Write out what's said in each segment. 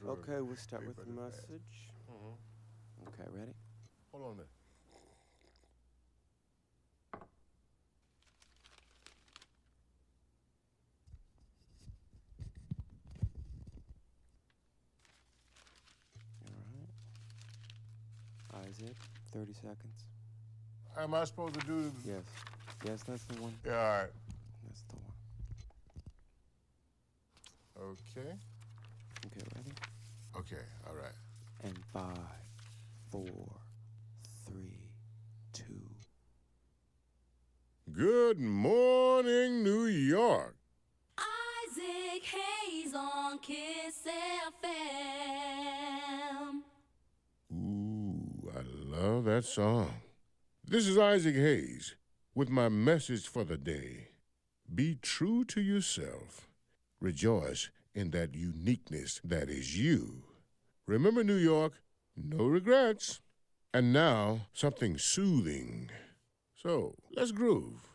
Okay, we'll start with the message. Okay, ready? Hold on a minute. All right. Isaac, 30 seconds. Am I supposed to do? Yes. Yes, that's the one. Yeah, all right. That's the one. Okay. Okay, ready? Okay, all right. And 5, 4, 3, 2. Good morning, New York. Isaac Hayes on Kiss FM. Ooh, I love that song. This is Isaac Hayes with my message for the day. Be true to yourself. Rejoice in that uniqueness that is you. Remember, New York, no regrets. And now, something soothing. So, let's groove.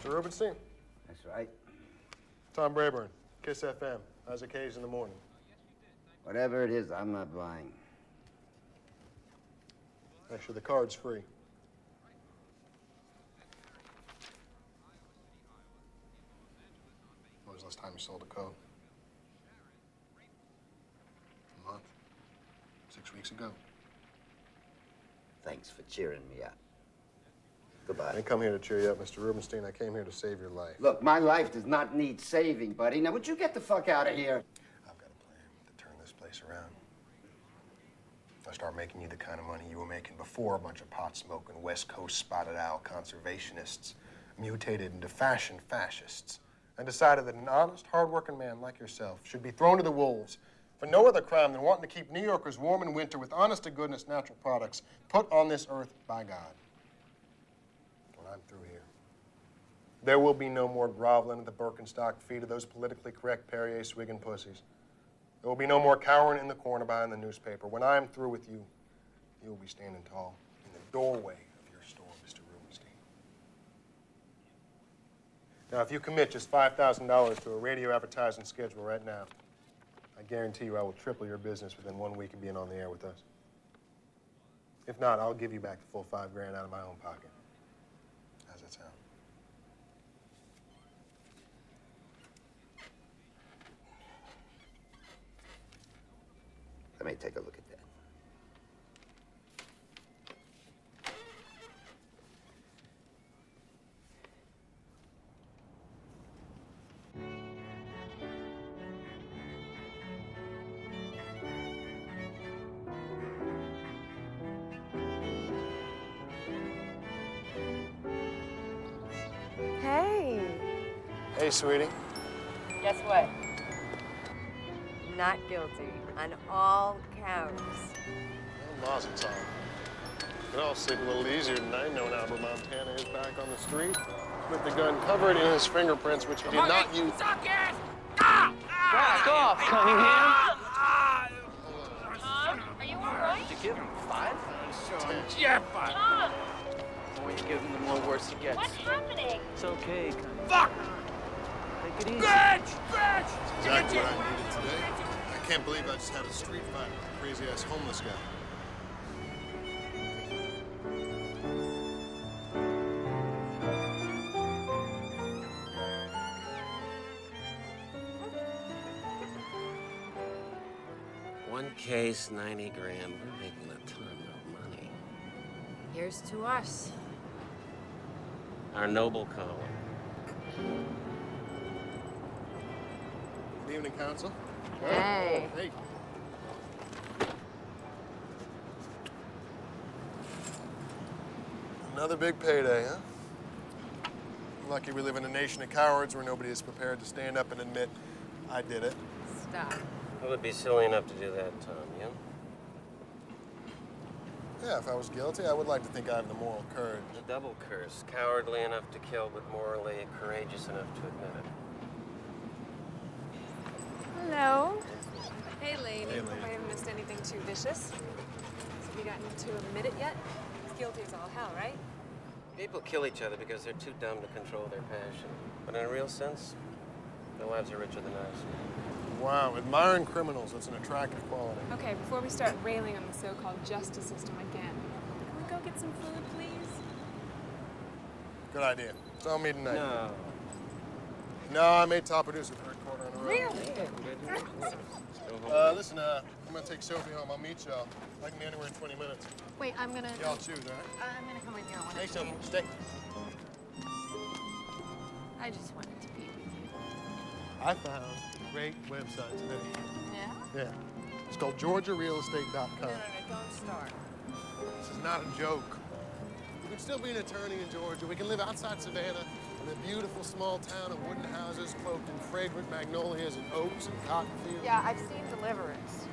Mr. Rubenstein? That's right. Tom Brayburn, Kiss FM. Isaac Hayes in the morning. Whatever it is, I'm not buying. Actually, the card's free. When was the last time you sold a code? A month? 6 weeks ago. Thanks for cheering me up. I Goodbye. didn't come here to cheer you up, Mr. Rubenstein. I came here to save your life. Look, my life does not need saving, buddy. Now, would you get the fuck out of here? I've got a plan to turn this place around. If I start making you the kind of money you were making before a bunch of pot-smoking West Coast spotted owl conservationists mutated into fashion fascists and decided that an honest, hard-working man like yourself should be thrown to the wolves for no other crime than wanting to keep New Yorkers warm in winter with honest-to-goodness natural products put on this earth by God. When I'm through here, there will be no more groveling at the Birkenstock feet of those politically correct Perrier-swigging pussies. There will be no more cowering in the corner behind the newspaper. When I'm through with you, you'll be standing tall in the doorway of your store, Mr. Rubenstein. Now, if you commit just $5,000 to a radio advertising schedule right now, I guarantee you I will triple your business within 1 week of being on the air with us. If not, I'll give you back the full $5,000 out of my own pocket. How's that sound? Let me take a look at that. Hey. Hey, sweetie. Guess what? not guilty on all counts. Well, Mazel tov. Could all sleep a little easier tonight knowing Albert Montana is back on the street with the gun covered in his fingerprints, which he did not use. Back off, Cunningham! Tom, are you all right? Did you give him 5? Yeah, fine. Tom, The more you give him, the more worse he gets. what's happening? It's okay, Cunningham. Fuck! Take it easy. Bitch! Exactly what I needed today. I can't believe I just had a street fight with a crazy-ass homeless guy. One case, 90 grand. We're making a ton of money. Here's to us. Our noble calling. Good evening, counsel. Hey. Hey. Another big payday, huh? Lucky we live in a nation of cowards where nobody is prepared to stand up and admit, I did it. Stop. I would be silly enough to do that, Tom, you? Yeah, if I was guilty, I would like to think I have the moral courage. A double curse. Cowardly enough to kill, but morally courageous enough to admit it. Hello. Hey, lady. Hey, lady. Hope I haven't missed anything too vicious. Have you gotten to admit it yet? It's guilty as all hell, right? People kill each other because they're too dumb to control their passion. But in a real sense, their lives are richer than ours. Wow, admiring criminals, that's an attractive quality. Okay, before we start railing on the so-called justice system again, can we go get some food, please? Good idea. So I'll meet tonight. No. No, I made top producer third quarter in a row. Really? Listen, I'm gonna take Sophie home. I'll meet y'all. I can be anywhere in 20 minutes. Wait, I'm gonna... Y'all choose, all right? I'm gonna come with you. I want Hey, to Sophie, change. stay. I just wanted to be with you. I found a great website today. Yeah? Yeah. It's called GeorgiaRealEstate.com. Don't start. This is not a joke. You can still be an attorney in Georgia. We can live outside Savannah in a beautiful small town of wooden houses cloaked in fragrant magnolias and oaks and cotton fields. Yeah, I've seen Deliverance.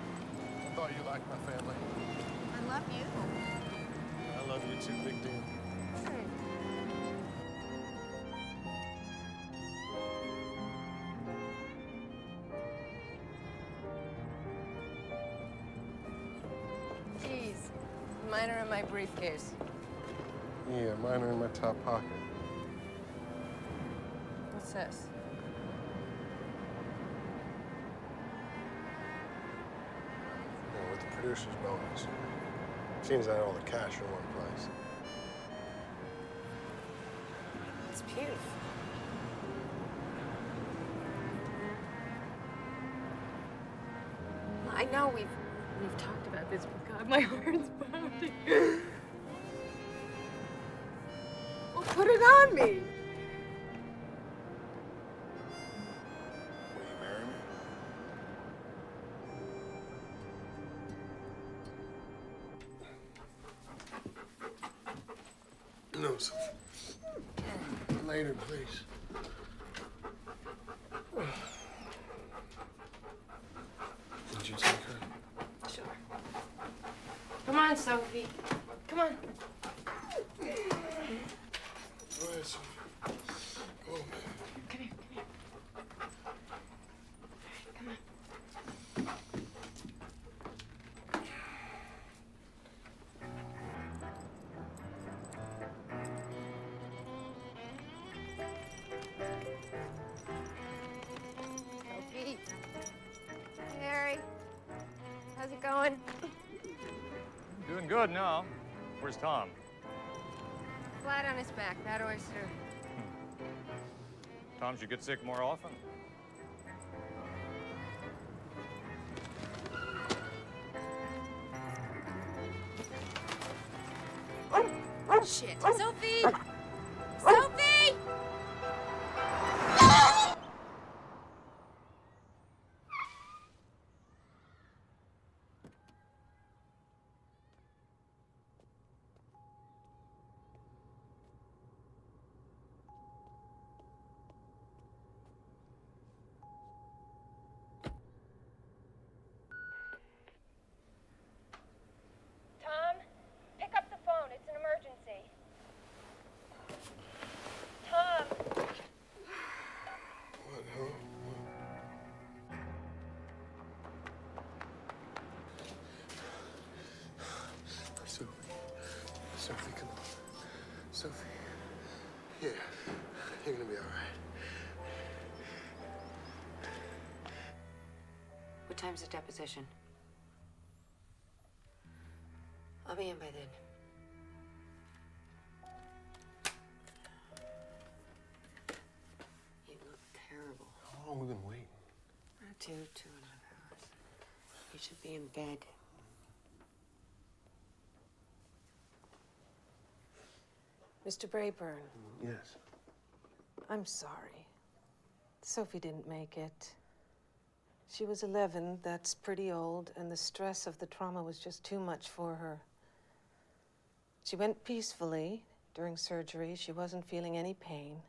I thought you liked my family. I love you. I love you too, big deal. Keys. Mine are in my briefcase. Yeah, mine are in my top pocket. What's this? Yeah, with the producer's bonus. Seems I had all the cash in one place. It's beautiful. I know we've talked about this, but God, my heart's pounding. Well, put it on me. Will you marry me? No, Sophie. Later, please. Did you take her? Sure. Come on, Sophie. Come on. Go ahead, Sophie. Go, man. Come here. Come on. Sophie. Hey, Harry. How's it going? Doing good now. Where's Tom? Flat on his back, that oyster. Tom should get sick more often. Shit. Sophie! Sophie! Sophie, come on. Sophie. Yeah, you're gonna be all right. What time's the deposition? I'll be in by then. You look terrible. How long have we been waiting? 2.5 hours. You should be in bed. Mr. Brayburn, Yes. I'm sorry. Sophie didn't make it. She was 11, that's pretty old, and the stress of the trauma was just too much for her. She went peacefully during surgery. She wasn't feeling any pain.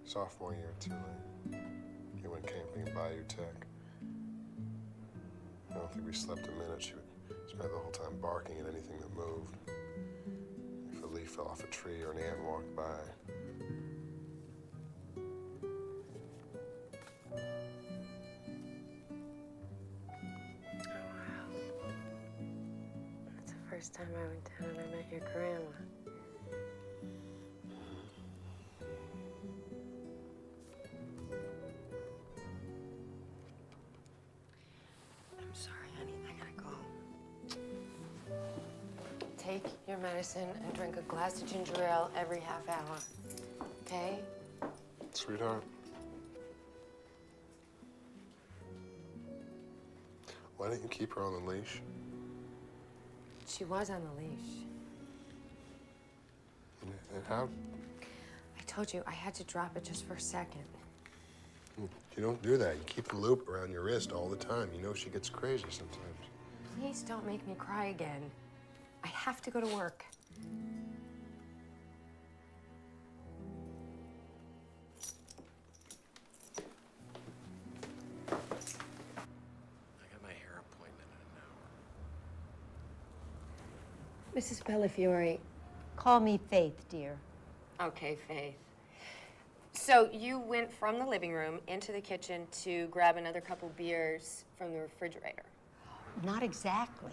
Sophomore year, too late. He went camping in Bayou Tech. I don't think we slept a minute. She would spend the whole time barking at anything that moved. If a leaf fell off a tree or an ant walked by. Oh, wow. That's the first time I went down and I met your grandma. I'm sorry, honey. I gotta go. Take your medicine and drink a glass of ginger ale every half hour. Okay? Sweetheart. Why didn't you keep her on the leash? She was on the leash. And how? I told you I had to drop it just for a second. You don't do that. You keep the loop around your wrist all the time. You know she gets crazy sometimes. Please don't make me cry again. I have to go to work. I got my hair appointment in an hour. Mrs. Bellafiore. Call me Faith, dear. Okay, Faith. So you went from the living room into the kitchen to grab another couple beers from the refrigerator. Not exactly.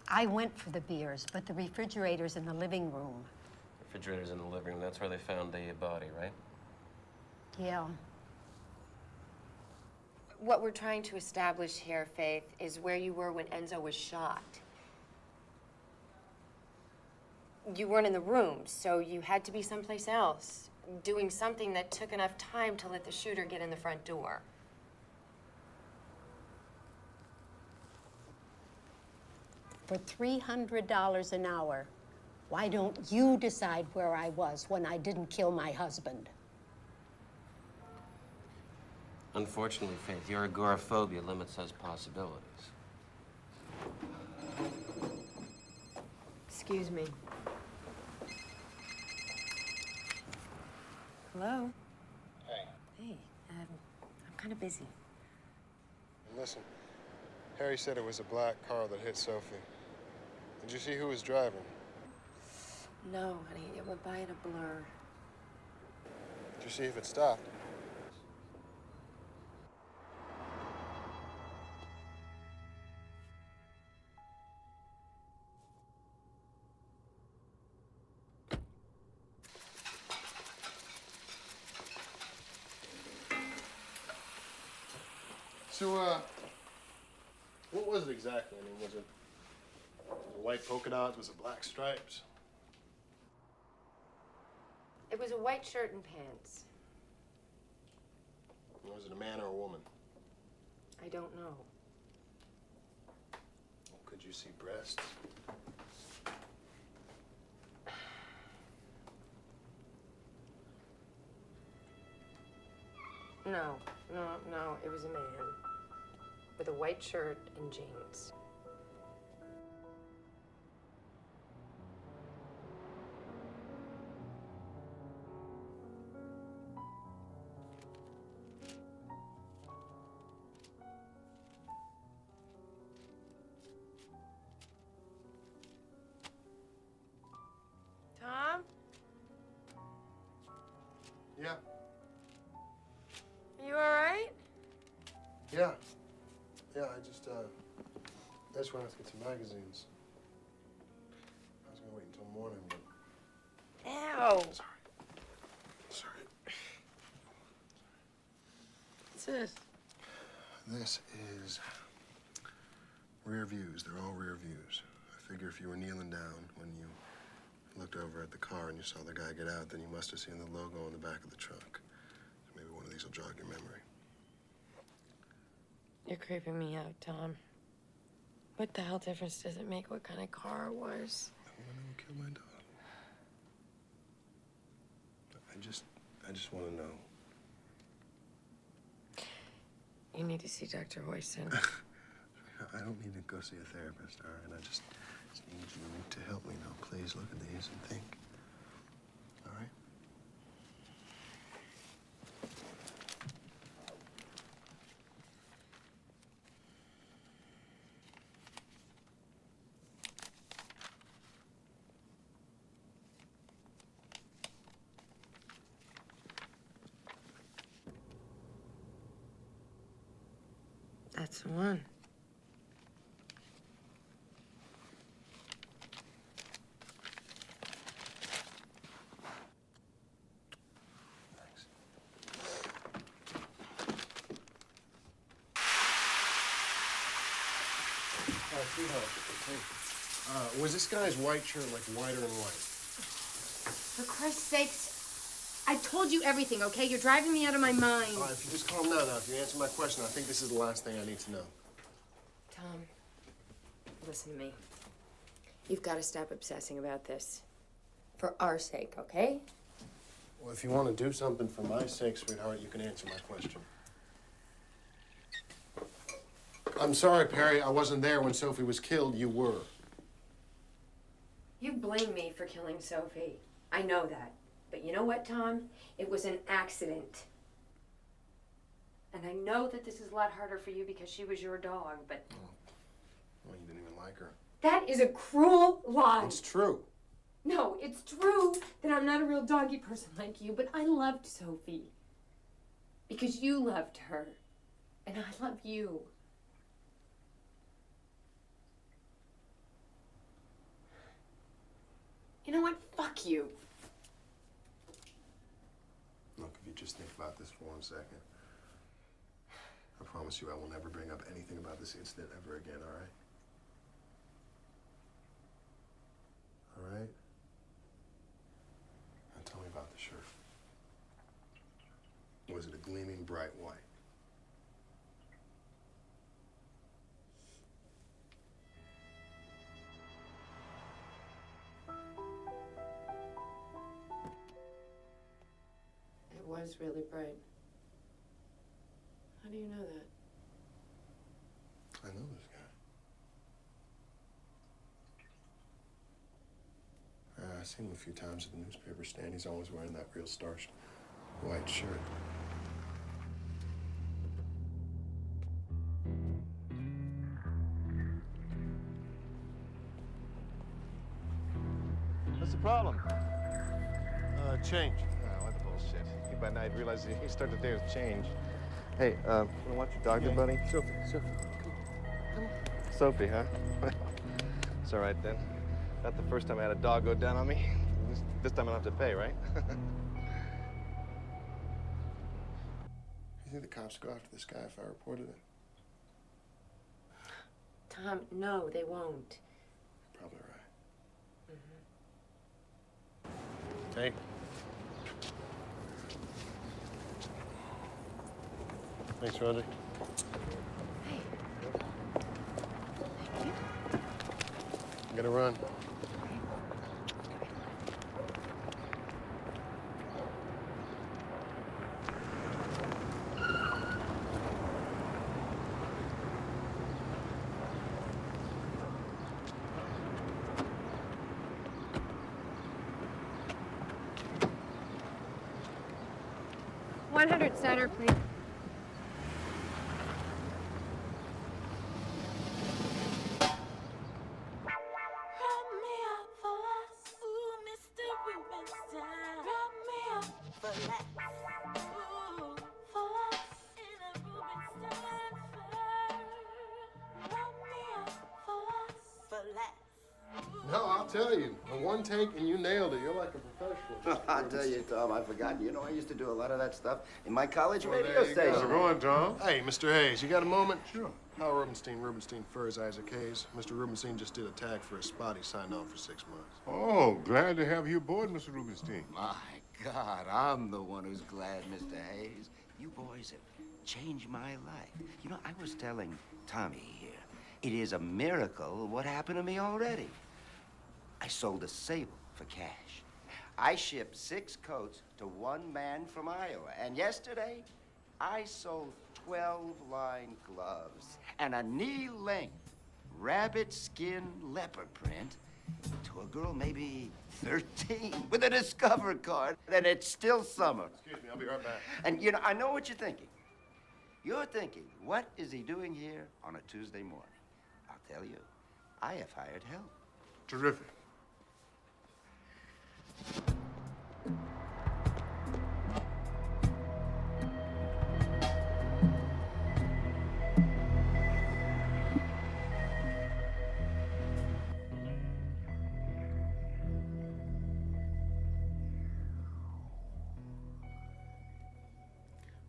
I went for the beers, but the refrigerator's in the living room. Refrigerator's in the living room. That's where they found the body, right? Yeah. What we're trying to establish here, Faith, is where you were when Enzo was shot. You weren't in the room, so you had to be someplace else, doing something that took enough time to let the shooter get in the front door. For $300 an hour, why don't you decide where I was when I didn't kill my husband? Unfortunately, Faith, your agoraphobia limits those possibilities. Excuse me. Hello? Hey. Hey, I'm kind of busy. And listen, Harry said it was a black car that hit Sophie. Did you see who was driving? No, honey, it went by in a blur. Did you see if it stopped? So, what was it exactly? I mean, was it white polka dots? Was it black stripes? It was a white shirt and pants. Was it a man or a woman? I don't know. Could you see breasts? No, it was a man. white shirt and jeans. Tom? Yeah. Are you all right? Yeah. Yeah, I just went out to get some magazines. I was gonna wait until morning, but... Ow! Sorry. What's this? This is rear views. They're all rear views. I figure if you were kneeling down when you looked over at the car and you saw the guy get out, then you must have seen the logo on the back of the truck. So maybe one of these will jog your memory. You're creeping me out, Tom. What the hell difference does it make what kind of car it was? I want to know who killed my dog. I just want to know. You need to see Dr. Hoyson. I don't need to go see a therapist, all right? I just need you to help me now. Please look at these and think. All right? That's the one. Was this guy's white shirt like whiter and white? For Christ's sakes, I told you everything, okay? You're driving me out of my mind. All right, if you just calm down now, if you answer my question, I think this is the last thing I need to know. Tom, listen to me. You've got to stop obsessing about this. For our sake, okay? Well, if you want to do something for my sake, sweetheart, you can answer my question. I'm sorry, Perry. I wasn't there when Sophie was killed. You were. You blame me for killing Sophie. I know that. But you know what, Tom? It was an accident. And I know that this is a lot harder for you because she was your dog, but... Well, you didn't even like her. That is a cruel lie. It's true. No, it's true that I'm not a real doggy person like you, but I loved Sophie. Because you loved her. And I love you. You know what? Fuck you. Look, if you just think about this for 1 second, I promise you I will never bring up anything about this incident ever again, all right? All right? Now tell me about the shirt. Was it a gleaming bright white? It was really bright. How do you know that? I know this guy. I've seen him a few times at the newspaper stand. He's always wearing that real starched white shirt. What's the problem? Change. Oh, what the bullshit. I think by now you'd realize you start the day with change. Hey, wanna watch your dog there, buddy? Sophie, come on. Sophie, huh? It's all right then. Not the first time I had a dog go down on me. This time I don't have to pay, right? You think the cops would go after this guy if I reported it? Tom, no, they won't. Probably right. Hey. Thanks, Roger. Hey. I'm gonna run. 100 center, please. No, I'll tell you. In one take and you nailed it. You're like a professional. I tell you, Tom, I've forgotten. You know, I used to do a lot of that stuff in my college radio there you go. station. How's it going, Tom? Hey, Mr. Hayes, you got a moment? Sure. Hal Rubenstein Furs Isaac Hayes. Mr. Rubenstein just did a tag for a spot. He signed on for 6 months. Oh, glad to have you aboard, Mr. Rubenstein. My God, I'm the one who's glad, Mr. Hayes. You boys have changed my life. You know, I was telling Tommy here, it is a miracle what happened to me already. I sold a sable for cash. I shipped 6 coats to one man from Iowa. And yesterday, I sold 12-line gloves and a knee-length rabbit skin leopard print to a girl maybe 13 with a Discover card. And it's still summer. Excuse me, I'll be right back. And, you know, I know what you're thinking. You're thinking, what is he doing here on a Tuesday morning? I'll tell you, I have hired help. Terrific.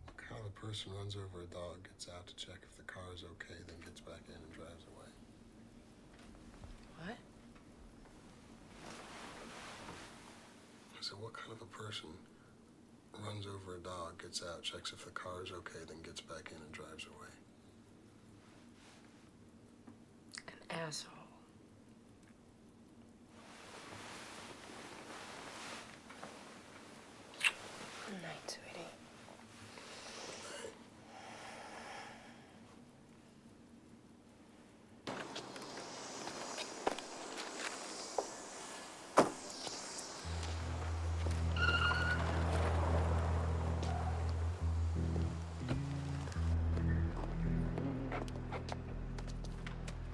What kind of a person runs over a dog, gets out to check if the car is okay, then gets back in and drives away? What? I said, what kind of a person runs over a dog, gets out, checks if the car is okay, then gets back in and drives away? An asshole. Good night, sweetie.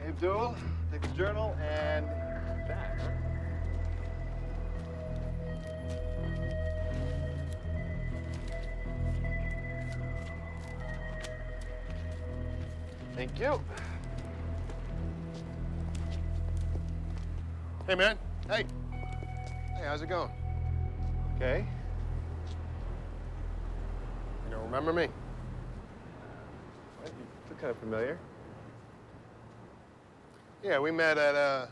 Hey, Abdul, take the journal and back. Thank you. Hey, man. Hey. Hey, how's it going? Okay. You don't remember me? What? You look kind of familiar. Yeah, we met at,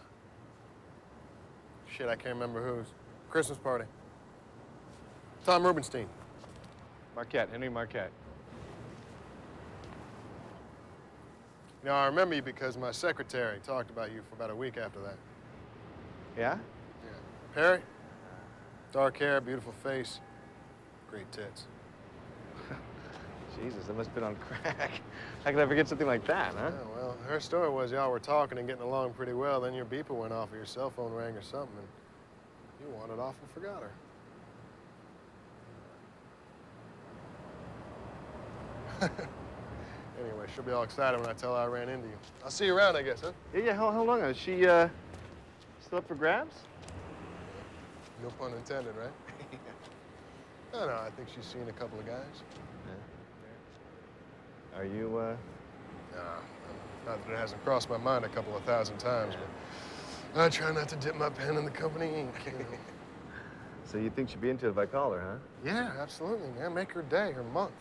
shit, I can't remember whose. Christmas party. Tom Rubenstein. Marquette, Henry Marquette. You know, I remember you because my secretary talked about you for about a week after that. Yeah? Yeah. Perry? Dark hair, beautiful face, great tits. Jesus, that must have been on crack. How could I forget something like that, huh? Yeah, well, her story was y'all were talking and getting along pretty well, then your beeper went off or your cell phone rang or something, and you wandered off and forgot her. Anyway, she'll be all excited when I tell her I ran into you. I'll see you around, I guess, huh? Yeah, how long? Is she, still up for grabs? No pun intended, right? No, I think she's seen a couple of guys. Yeah. Are you, Nah, not that it hasn't crossed my mind a couple of thousand times, but I try not to dip my pen in the company ink, you know. So you think she'd be into it if I call her, huh? Yeah, absolutely, man. Make her day, her month.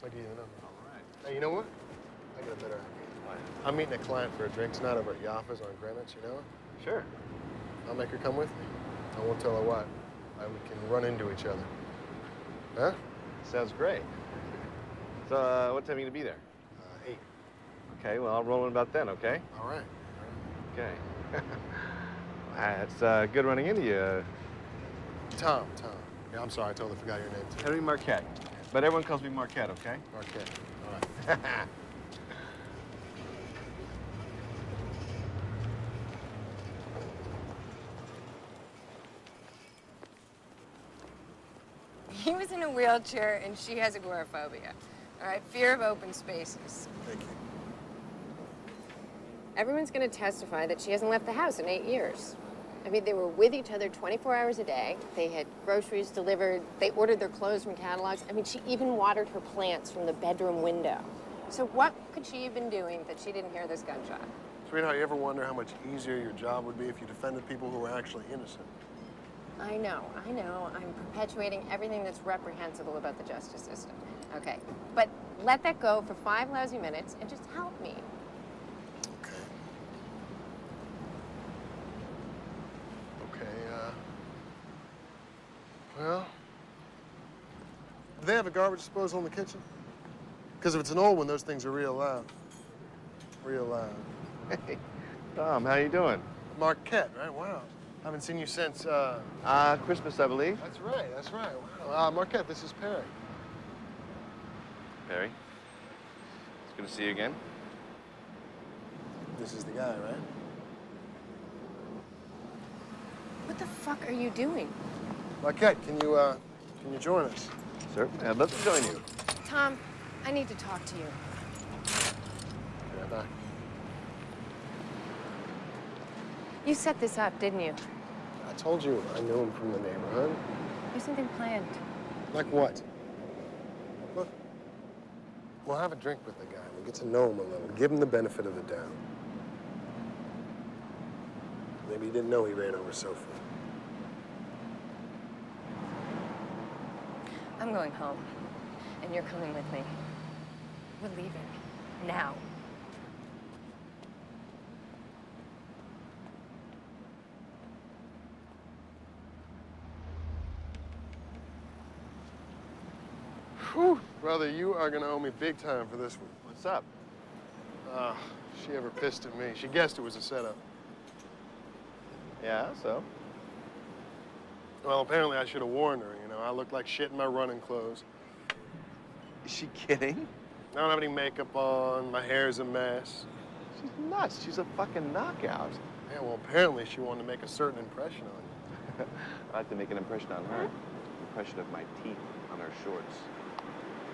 I'll give you the number. All right. Hey, you know what? I got a better idea. I'm meeting a client for a drink tonight over at Yaffa's on Greenwich, you know? Sure. I'll make her come with me. I won't tell her what. We can run into each other. Huh? Sounds great. So, what time are you gonna be there? 8. Okay, well, I'll roll in about then, okay? All right. Okay. It's good running into you. Tom. Yeah, I'm sorry, I totally forgot your name, too. Henry Marquette. But everyone calls me Marquette, okay? Marquette. All right. He was in a wheelchair, and she has agoraphobia. All right, fear of open spaces. Thank you. Everyone's going to testify that she hasn't left the house in 8 years. I mean, they were with each other 24 hours a day. They had groceries delivered. They ordered their clothes from catalogs. I mean, she even watered her plants from the bedroom window. So what could she have been doing that she didn't hear this gunshot? Sweetheart, you ever wonder how much easier your job would be if you defended people who were actually innocent? I know. I'm perpetuating everything that's reprehensible about the justice system. Okay, but let that go for 5 lousy minutes and just help me. Well, do they have a garbage disposal in the kitchen? Because if it's an old one, those things are real loud. Real loud. Hey, Tom, how you doing? Marquette, right? Wow. Haven't seen you since, Christmas, I believe. That's right. Wow. Marquette, this is Perry. Perry, it's good to see you again. This is the guy, right? What the fuck are you doing? Marquette, can you join us? Certainly, I'd love to join you. Tom, I need to talk to you. Yeah, bye. You set this up, didn't you? I told you I knew him from the neighborhood. There's something planned. Like what? Look, we'll have a drink with the guy. We'll get to know him a little. Give him the benefit of the doubt. Maybe he didn't know he ran over Sophie. I'm going home, and you're coming with me. We're leaving. Now. Whew. Brother, you are gonna owe me big time for this one. What's up? She ever pissed at me. She guessed it was a setup. Yeah, so? Well, apparently I should have warned her, you know. I look like shit in my running clothes. Is she kidding? I don't have any makeup on. My hair's a mess. She's nuts. She's a fucking knockout. Yeah, well, apparently she wanted to make a certain impression on you. I'd like to make an impression on her. An impression of my teeth on her shorts.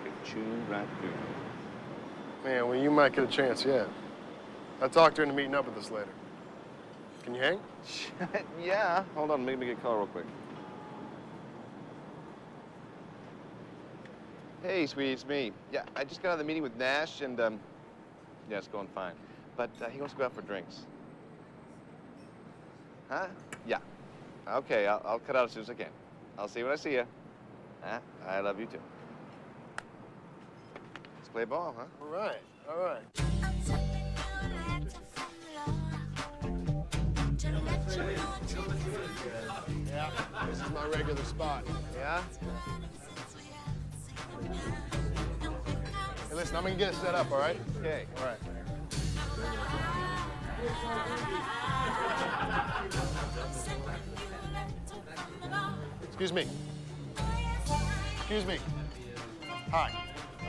They chew right through. Man, well, you might get a chance yet. I talked her into meeting up with us later. Can you hang? Yeah. Hold on, let me get a call real quick. Hey, sweetie, it's me. Yeah, I just got out of the meeting with Nash, and, yeah, it's going fine. But he wants to go out for drinks. Huh? Yeah. Okay, I'll cut out as soon as I can. I'll see you when I see you. Huh? I love you, too. Let's play ball, huh? All right, all right. Yeah, this is my regular spot. Yeah? Hey, listen, I'm gonna get it set up, all right? Okay. All right. Excuse me. Excuse me. Hi.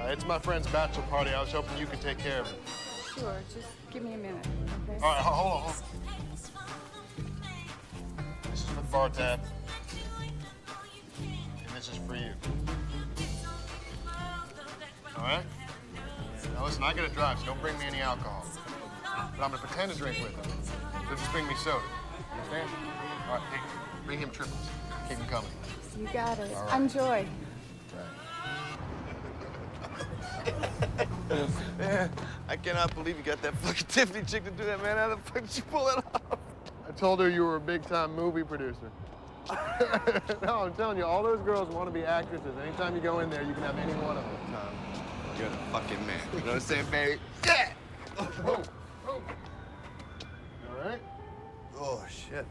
It's my friend's bachelor party. I was hoping you could take care of it. Sure, just give me a minute, okay? All right, hold on. This is for the bar tab. And this is for you. All right? Now listen, I gotta drive, so don't bring me any alcohol. But I'm gonna pretend to drink with him. So just bring me soda. You understand? All right, hey, bring him triples. Keep him coming. You got it. All right. I'm Joy. Man, I cannot believe you got that fucking Tiffany chick to do that, man. How the fuck did you pull that off? I told her you were a big-time movie producer. No, I'm telling you, all those girls want to be actresses. Anytime you go in there, you can have any one of them. Tom, you're the fucking man. You know what I'm saying, baby? Yeah! Oh. All right? Oh, shit.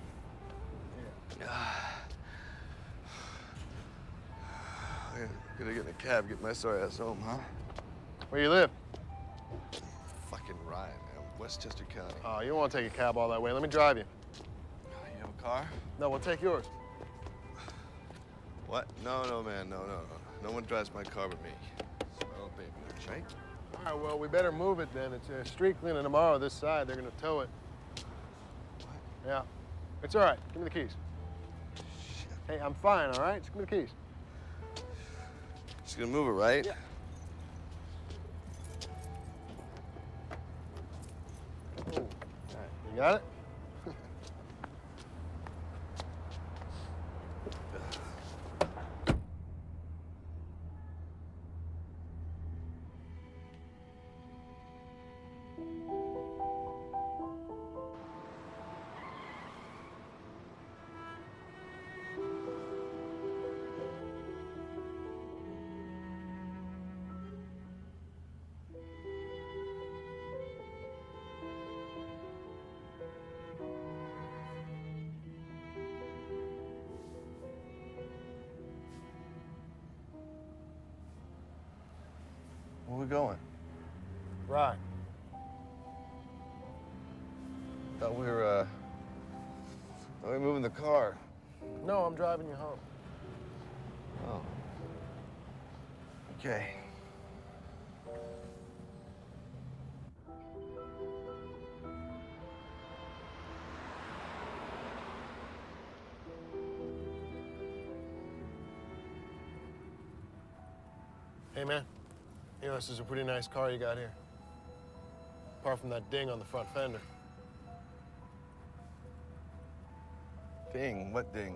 I'm gonna get in a cab, get my sorry ass home, huh? Where you live? Fucking Ryan, man. Westchester County. Oh, you don't want to take a cab all that way. Let me drive you. You have a car? No, we'll take yours. What? No, man, no. No one drives my car but me. Smell baby, right? All right, well, we better move it then. It's street cleaning tomorrow this side. They're going to tow it. What? Yeah. It's all right. Give me the keys. Shit. Hey, I'm fine, all right? Just give me the keys. She's gonna move it, right? Yeah. You got it? Where we going? Right. Thought we were moving the car. No, I'm driving you home. Oh. Okay. Hey, man. You know, this is a pretty nice car you got here. Apart from that ding on the front fender. Ding? What ding?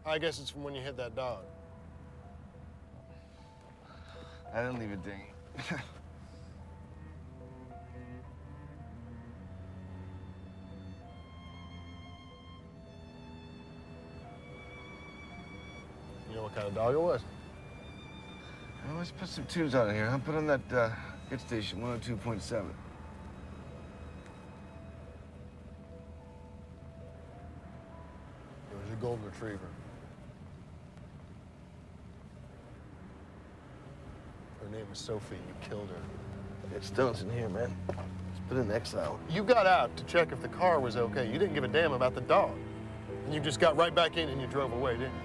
I guess it's from when you hit that dog. I didn't leave a ding. You know what kind of dog it was? Well, let's put some tunes on it here. I'll put on that hit station, 102.7. It was a golden retriever. Her name was Sophie. You killed her. Get stones in here, man. Let's put it in exile. You got out to check if the car was okay. You didn't give a damn about the dog. And you just got right back in and you drove away, didn't you?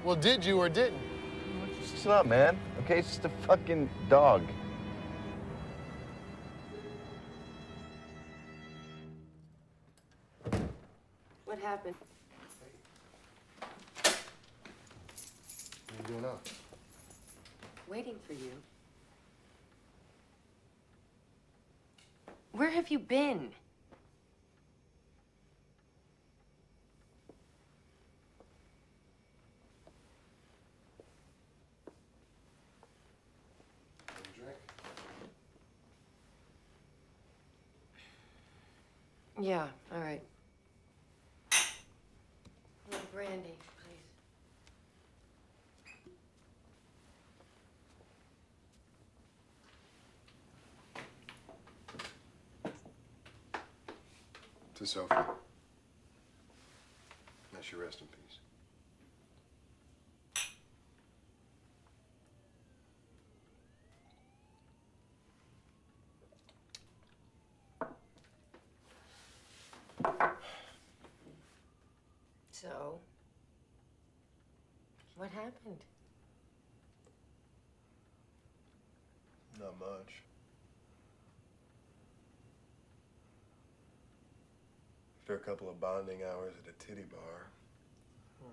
Well, did you or didn't? It's not, man. Okay, it's just a fucking dog. What happened? What are you doing now? Waiting for you. Where have you been? Yeah, all right. A little brandy, please. To Sophie. May she rest in peace. So, what happened? Not much. After a couple of bonding hours at a titty bar.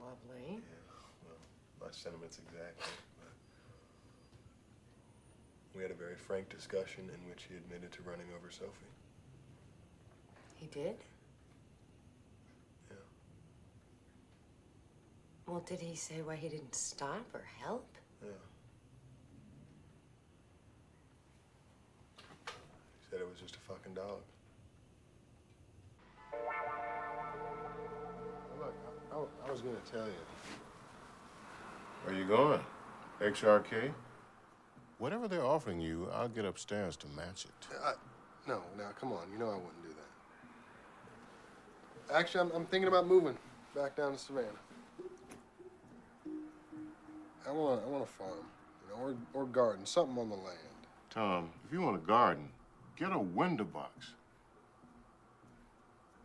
Lovely. Yeah, well, my sentiments exactly. But we had a very frank discussion in which he admitted to running over Sophie. He did? Yeah. Well, did he say why he didn't stop or help? Yeah. He said it was just a fucking dog. Look, I was gonna tell you. Where you going? XRK? Whatever they're offering you, I'll get upstairs to match it. No, now, come on. You know I wouldn't do that. Actually, I'm thinking about moving back down to Savannah. I want a farm, you know, or garden, something on the land. Tom, if you want a garden, get a window box.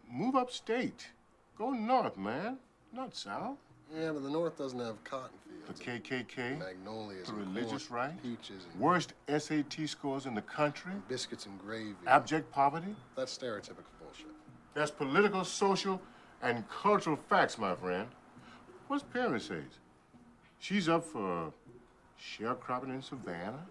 Move upstate. Go north, man, not south. Yeah, but the north doesn't have cotton fields. The KKK, magnolias, the and religious corn, right, peaches, and worst SAT scores in the country, biscuits and gravy. abject poverty. That's stereotypical bullshit. That's political, social, and cultural facts, my friend. What's Perry says? She's up for sharecropping in Savannah?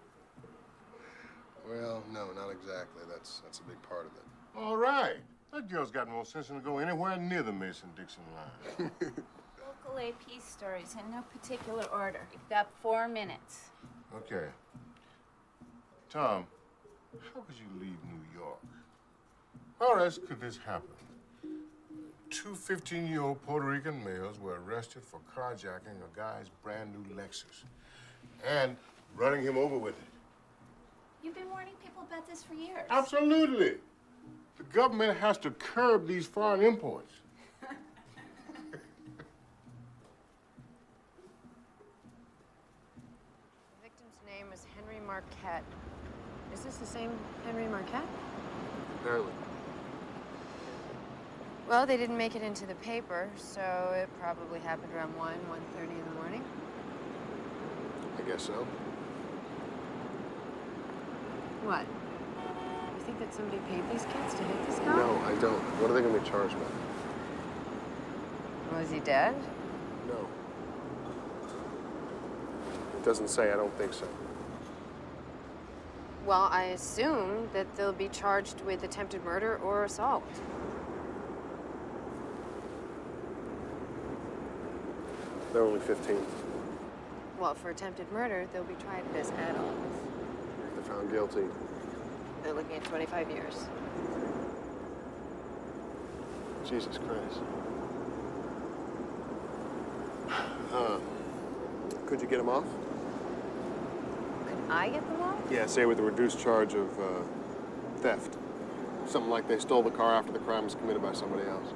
Well, no, not exactly. That's a big part of it. All right. That girl's got more sense than to go anywhere near the Mason-Dixon line. Local AP stories in no particular order. You've got 4 minutes. Okay. Tom, how could you leave New York? How else could this happen? Two 15-year-old Puerto Rican males were arrested for carjacking a guy's brand new Lexus and running him over with it. You've been warning people about this for years. Absolutely. The government has to curb these foreign imports. The victim's name is Henry Marquette. Is this the same Henry Marquette? Apparently. Well, they didn't make it into the paper, so it probably happened around 1:30 in the morning. I guess so. What? You think that somebody paid these kids to hit this guy? No, I don't. What are they going to be charged with? Was he dead? No. It doesn't say. I don't think so. Well, I assume that they'll be charged with attempted murder or assault. They're only 15. Well, for attempted murder, they'll be tried as adults. They're found guilty. They're looking at 25 years. Jesus Christ. Could you get them off? Could I get them off? Yeah, say with a reduced charge of theft. Something like they stole the car after the crime was committed by somebody else.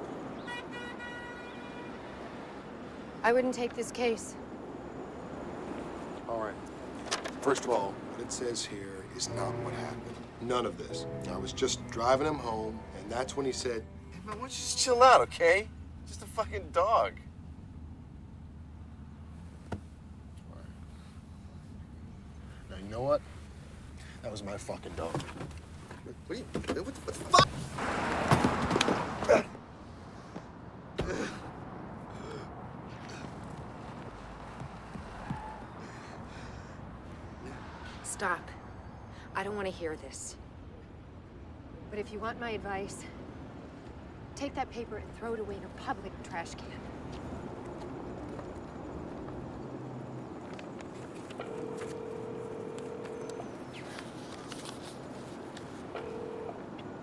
I wouldn't take this case. All right. First of all, what it says here is not what happened. None of this. I was just driving him home, and that's when he said, Hey, man, why don't you just chill out, okay? Just a fucking dog. now, you know what? That was my fucking dog. What are you, what the fuck? Stop. I don't want to hear this. But if you want my advice, take that paper and throw it away in a public trash can.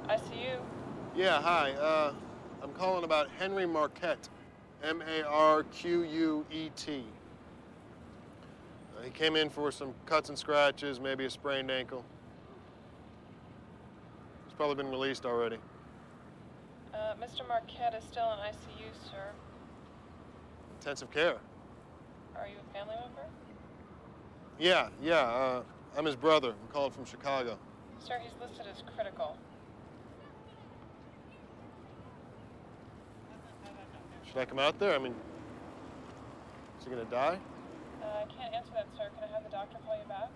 I see you. Yeah, hi. I'm calling about Henry Marquette. M-A-R-Q-U-E-T. He came in for some cuts and scratches, maybe a sprained ankle. He's probably been released already. Mr. Marquette is still in ICU, sir. Intensive care. Are you a family member? Yeah. I'm his brother. I'm calling from Chicago. Sir, he's listed as critical. Should I come out there? I mean, is he gonna die? I can't answer that, sir. Can I have the doctor call you back?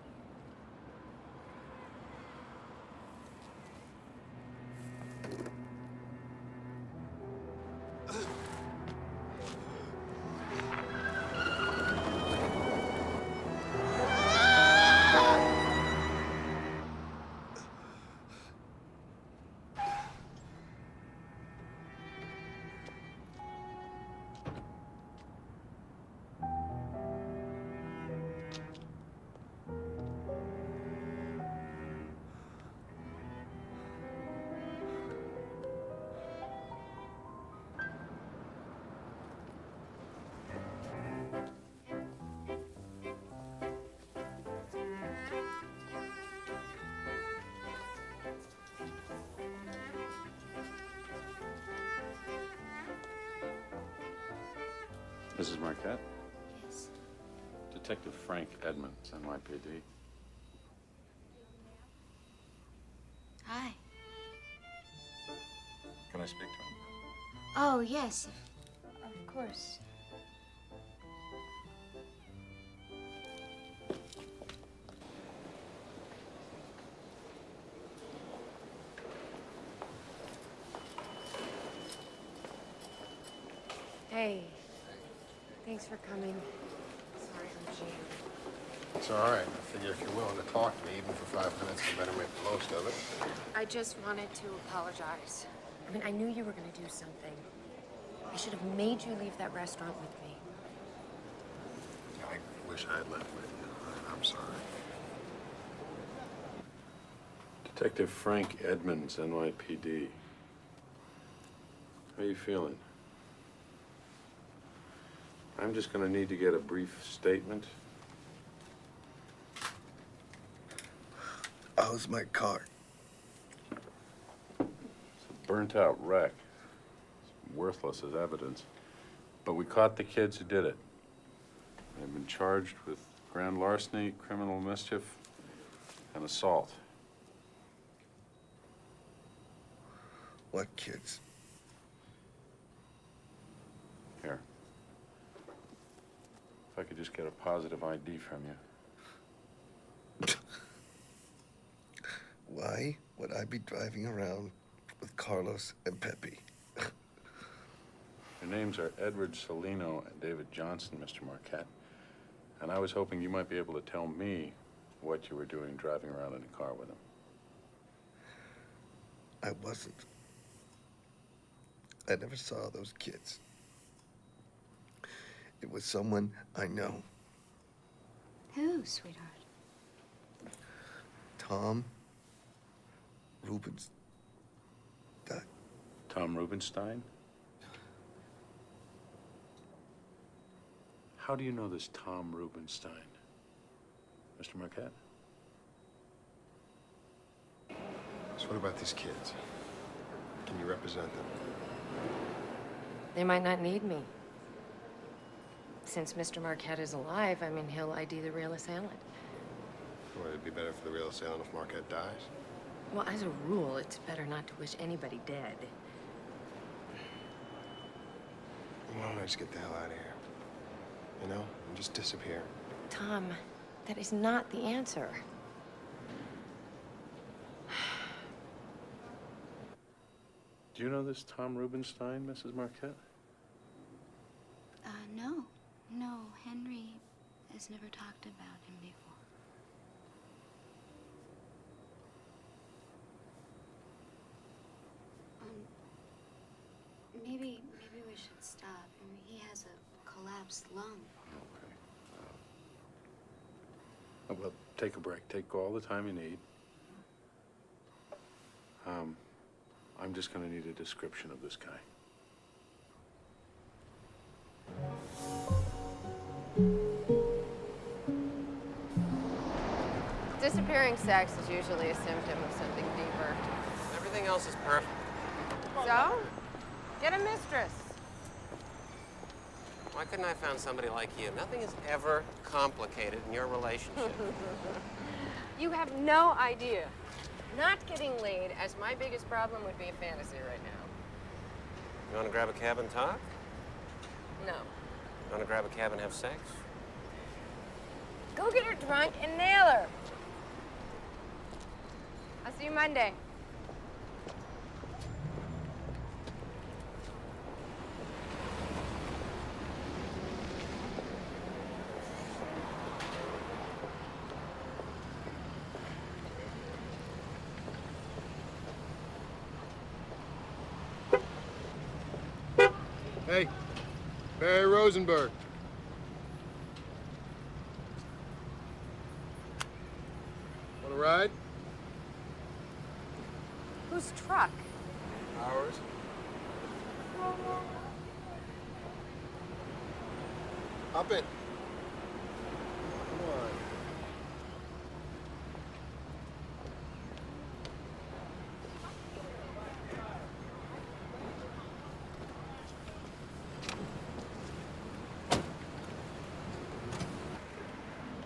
Mrs. Marquette? Yes. Detective Frank Edmonds, NYPD. Hi. Can I speak to him? Oh, yes. Of course. Hey. Thanks for coming. Sorry I'm jammed. It's all right. I figure if you're willing to talk to me, even for 5 minutes, you better make the most of it. I just wanted to apologize. I mean, I knew you were going to do something. I should have made you leave that restaurant with me. I wish I had left with you. I'm sorry. Detective Frank Edmonds, NYPD. How are you feeling? I'm just gonna need to get a brief statement. How's my car? It's a burnt-out wreck. It's worthless as evidence. But we caught the kids who did it. They've been charged with grand larceny, criminal mischief, and assault. What kids? Here. If I could just get a positive ID from you. Why would I be driving around with Carlos and Pepe? Your names are Edward Salino and David Johnson, Mr. Marquette. And I was hoping you might be able to tell me what you were doing driving around in a car with them. I wasn't. I never saw those kids. It was someone I know. Who, sweetheart? Tom Rubens. Tom Rubenstein? How do you know this Tom Rubenstein, Mr. Marquette? So what about these kids? Can you represent them? They might not need me. Since Mr. Marquette is alive, I mean, he'll ID the real assailant. Well, it'd be better for the real assailant if Marquette dies. Well, as a rule, it's better not to wish anybody dead. Why don't I just get the hell out of here? You know? And just disappear. Tom, that is not the answer. Do you know this Tom Rubenstein, Mrs. Marquette? No. No, Henry has never talked about him before. Maybe we should stop. I mean, he has a collapsed lung. Okay. Well, take a break. Take all the time you need. I'm just gonna need a description of this guy. Disappearing sex is usually a symptom of something deeper. Everything else is perfect. So, get a mistress. Why couldn't I have found somebody like you? Nothing is ever complicated in your relationship. You have no idea. Not getting laid as my biggest problem would be a fantasy right now. You want to grab a cab and talk? No. You want to grab a cab and have sex? Go get her drunk and nail her. I'll see you Monday. Hey, Barry Rosenberg. Want a ride? Whose truck? Ours. Hop in. Come on.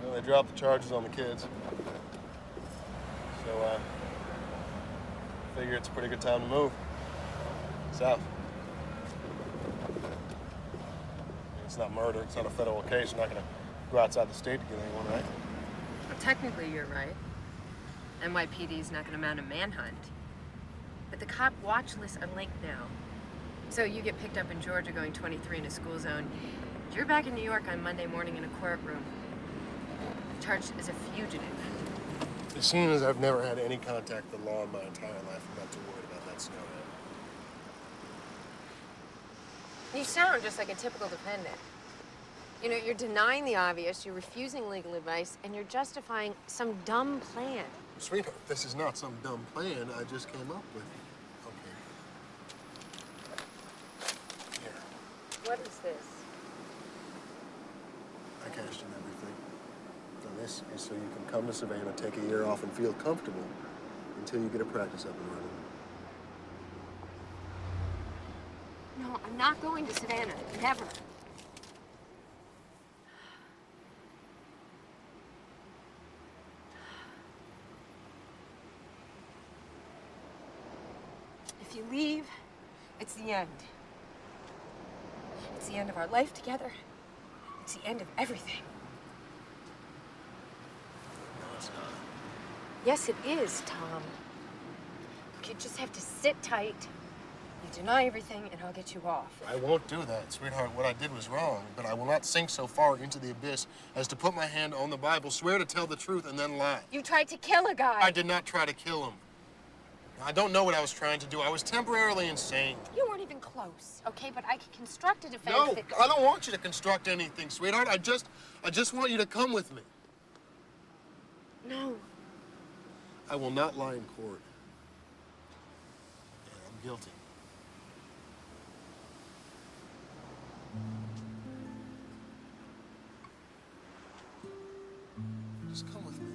Well, they dropped the charges on the kids. So, figure it's a pretty good time to move. South. It's not murder, it's not a federal case. You're not gonna go outside the state to get anyone, right? Well, technically, you're right. NYPD's not gonna mount a manhunt. But the cop watch lists are linked now. So you get picked up in Georgia going 23 in a school zone, You're back in New York on Monday morning in a courtroom, charged as a fugitive. As soon as I've never had any contact with the law in my entire life, I'm not too worried about that snow. You sound just like a typical defendant. You know, you're denying the obvious, you're refusing legal advice, and you're justifying some dumb plan. Sweetheart, this is not some dumb plan I just came up with. Okay. Here. What is this? I cashed in everything. Now this is so you can come to Savannah, take a year off, and feel comfortable until you get a practice up and running. No, I'm not going to Savannah. Never. If you leave, it's the end. It's the end of our life together. It's the end of everything. No, it's not. Yes, it is, Tom. Look, you just have to sit tight. You deny everything, and I'll get you off. I won't do that, sweetheart. What I did was wrong, but I will not sink so far into the abyss as to put my hand on the Bible, swear to tell the truth, and then lie. You tried to kill a guy. I did not try to kill him. I don't know what I was trying to do. I was temporarily insane. You weren't even close, okay? But I could construct a defense No, that... I don't want you to construct anything, sweetheart. I just want you to come with me. No. I will not lie in court. Yeah, I'm guilty. Just come with me.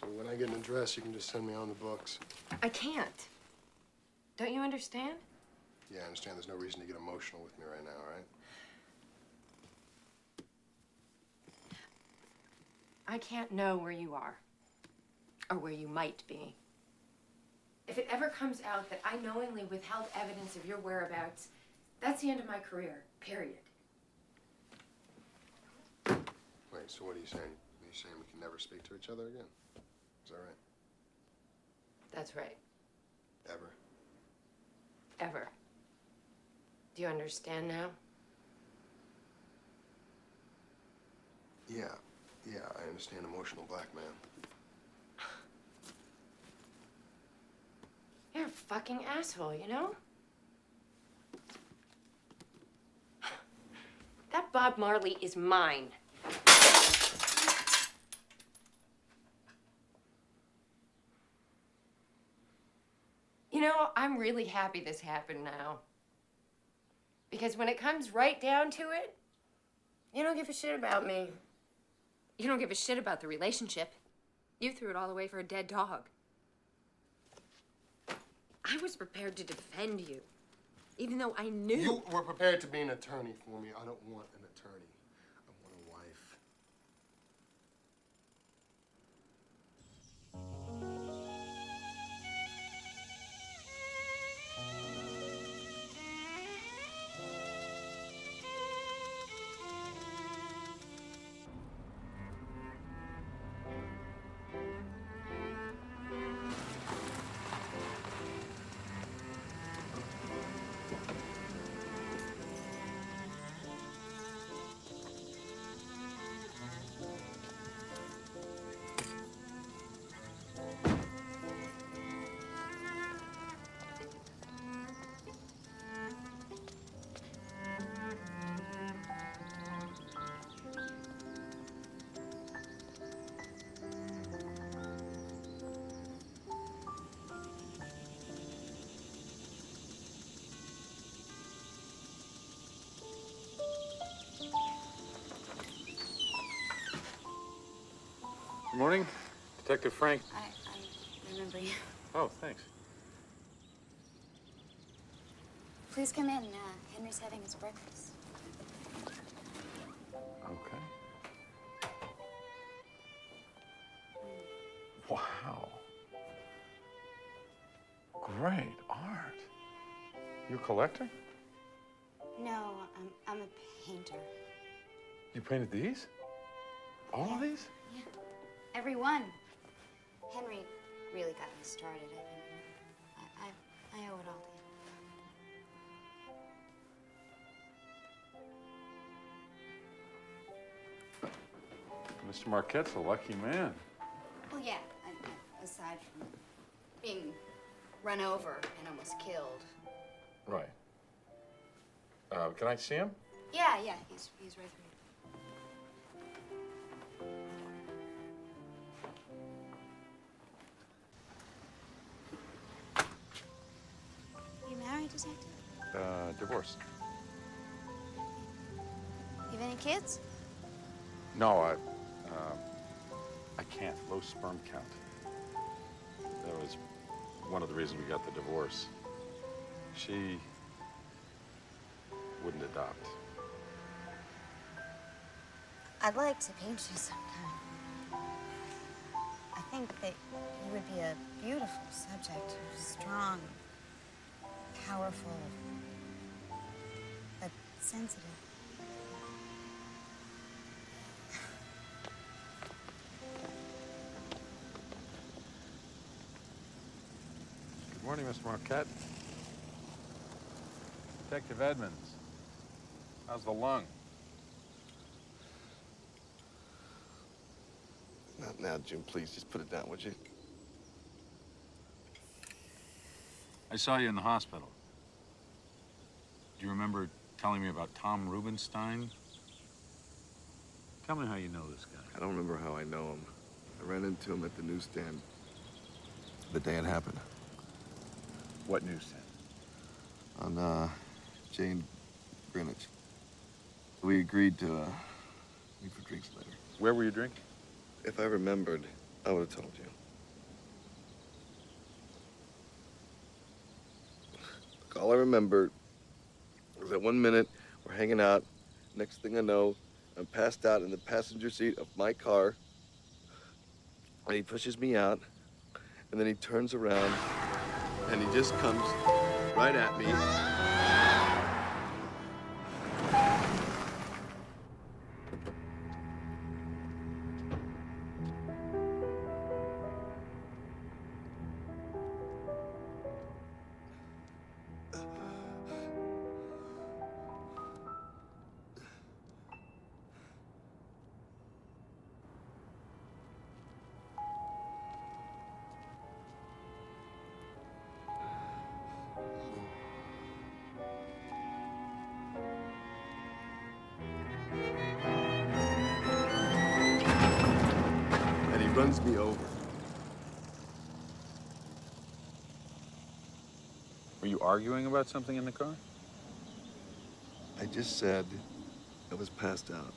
So when I get an address, you can just send me on the books. I can't. Don't you understand? Yeah, I understand there's no reason to get emotional with me right now, all right? I can't know where you are. Or where you might be. If it ever comes out that I knowingly withheld evidence of your whereabouts, that's the end of my career, period. Wait, so what are you saying? Are you saying we can never speak to each other again? Is that right? That's right. Ever? Ever. Do you understand now? Yeah, I understand emotional blackmail. You're a fucking asshole, you know? That Bob Marley is mine. You know, I'm really happy this happened now. Because when it comes right down to it, you don't give a shit about me. You don't give a shit about the relationship. You threw it all away for a dead dog. I was prepared to defend you, even though I knew. You were prepared to be an attorney for me. I don't want an attorney. I want a wife. Good morning, Detective Frank. I remember you. Oh, thanks. Please come in. Henry's having his breakfast. Wow. Great art. You a collector? No, I'm a painter. You painted these? All of these? Yeah, every one. Henry really got me started. I owe it all to him. Mr. Marquette's a lucky man. Well, yeah, aside from being run over and almost killed. Right. Can I see him? Yeah, he's right through. You married, detective? Divorced. You have any kids? No, I can't. Low sperm count. That was one of the reasons we got the divorce. She wouldn't adopt. I'd like to paint you sometime. I think that you would be a beautiful subject. You're strong, powerful, but sensitive. Good morning, Mr. Marquette. Detective Edmonds. How's the lung? Not now, Jim. Please, just put it down, would you? I saw you in the hospital. Do you remember telling me about Tom Rubenstein? Tell me how you know this guy. I don't remember how I know him. I ran into him at the newsstand the day it happened. What newsstand? On, Jane Greenwich. We agreed to, meet for drinks later. Where were you drinking? If I remembered, I would have told you. Look, all I remember was that 1 minute we're hanging out. Next thing I know, I'm passed out in the passenger seat of my car. And he pushes me out. And then he turns around and he just comes right at me. And he runs me over. Were you arguing about something in the car? I just said I was passed out.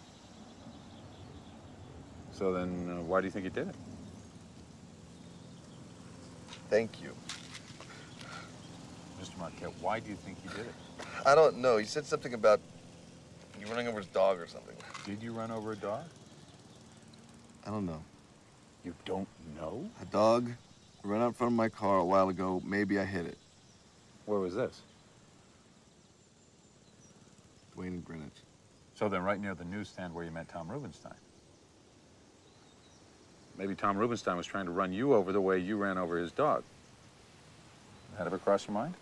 So then, why do you think you did it? Thank you. Mr. Marquette, why do you think you did it? I don't know. He said something about you running over his dog or something. Did you run over a dog? I don't know. You don't know? A dog ran out in front of my car a while ago. Maybe I hit it. Where was this? Dwayne and Greenwich. So then right near the newsstand where you met Tom Rubenstein. Maybe Tom Rubenstein was trying to run you over the way you ran over his dog. That ever crossed your mind?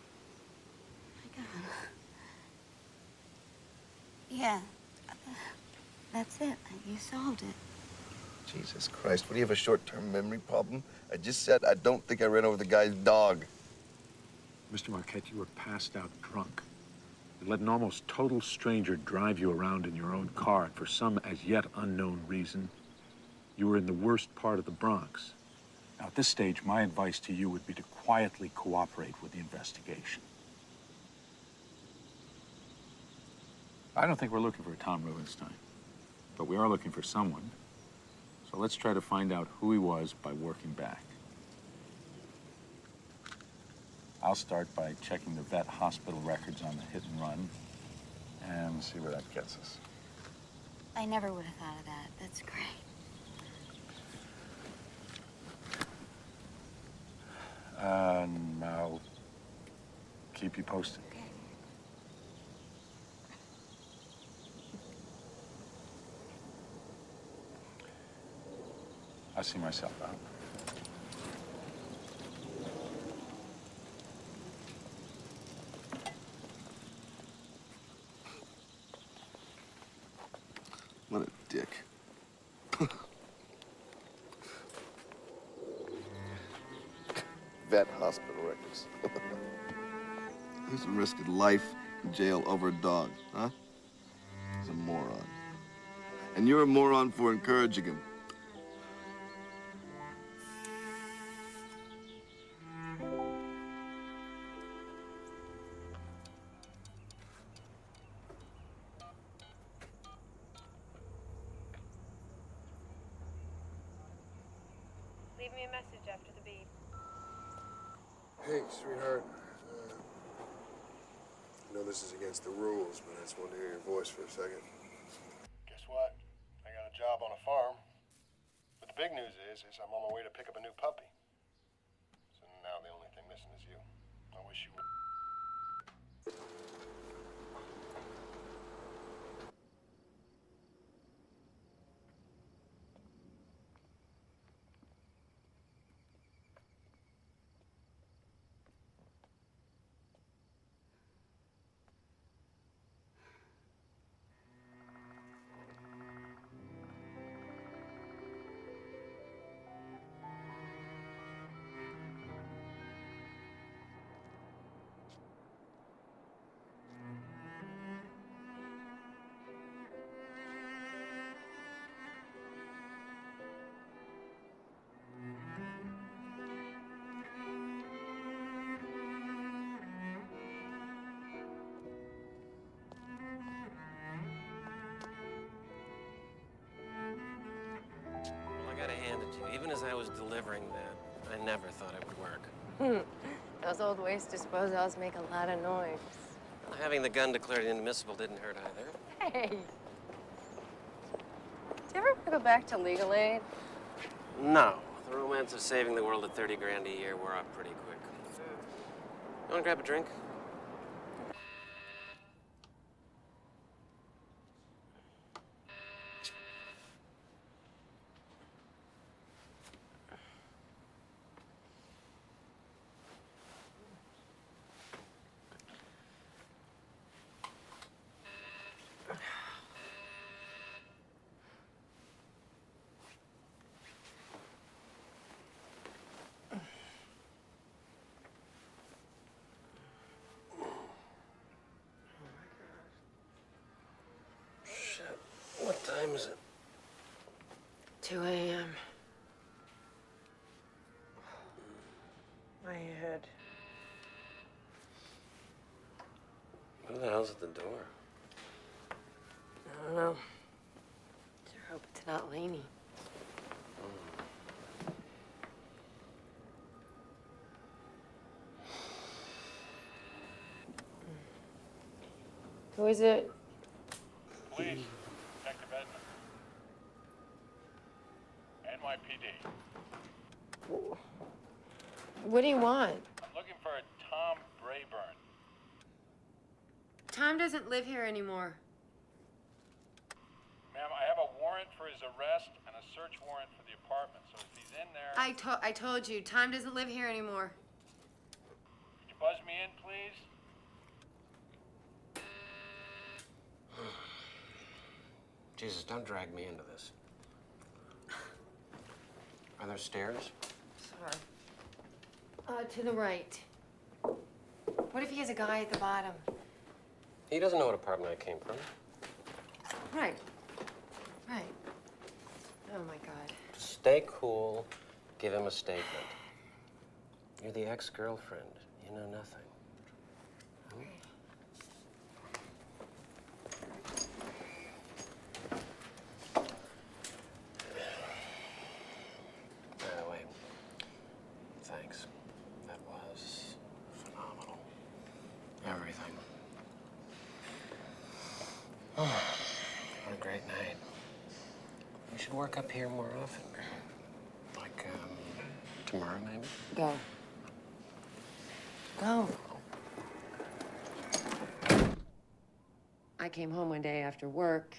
My God. Yeah, that's it. You solved it. Jesus Christ, what do you have, a short-term memory problem? I just said I don't think I ran over the guy's dog. Mr. Marquette, you were passed out drunk. You let an almost total stranger drive you around in your own car, and for some as yet unknown reason, you were in the worst part of the Bronx. Now, at this stage, my advice to you would be to quietly cooperate with the investigation. I don't think we're looking for Tom Rubenstein, but we are looking for someone. So let's try to find out who he was by working back. I'll start by checking the vet hospital records on the hit and run and see where that gets us. I never would have thought of that. That's great. keep you posted. Okay. I see myself out. What a dick. Vet hospital records. Who's risking life in jail over a dog, huh? He's a moron. And you're a moron for encouraging him. Leave me a message after the beep. Hey, sweetheart. I know this is against the rules, but I just wanted to hear your voice for a second. Guess what? I got a job on a farm. But the big news is I'm on my way to pick up a new puppy. So now the only thing missing is you. I wish you would. Well, I gotta hand it to you. Even as I was delivering that, I never thought it would work. Those old waste disposals make a lot of noise. Well, having the gun declared inadmissible didn't hurt either. Hey! Do you ever want to go back to legal aid? No. The romance of saving the world at 30 grand a year wore off pretty quick. You wanna grab a drink? Shit. What time is it? 2 a.m. My head. Who the hell's at the door? I don't know. Sure hope it's not Lainey. Who is it? Police, Detective Edmund. NYPD. What do you want? I'm looking for a Tom Brayburn. Tom doesn't live here anymore. Ma'am, I have a warrant for his arrest and a search warrant for the apartment, so if he's in there... I told you, Tom doesn't live here anymore. Could you buzz me in, please? Jesus, don't drag me into this. Are there stairs? Sorry. To the right. What if he has a guy at the bottom? He doesn't know what apartment I came from. Right. Right. Oh, my God. Stay cool. Give him a statement. You're the ex-girlfriend. You know nothing. Hmm? By the way, thanks. That was phenomenal. Everything. Oh, what a great night. We should work up here more often. Like, tomorrow, maybe? Go. Go. I came home one day after work,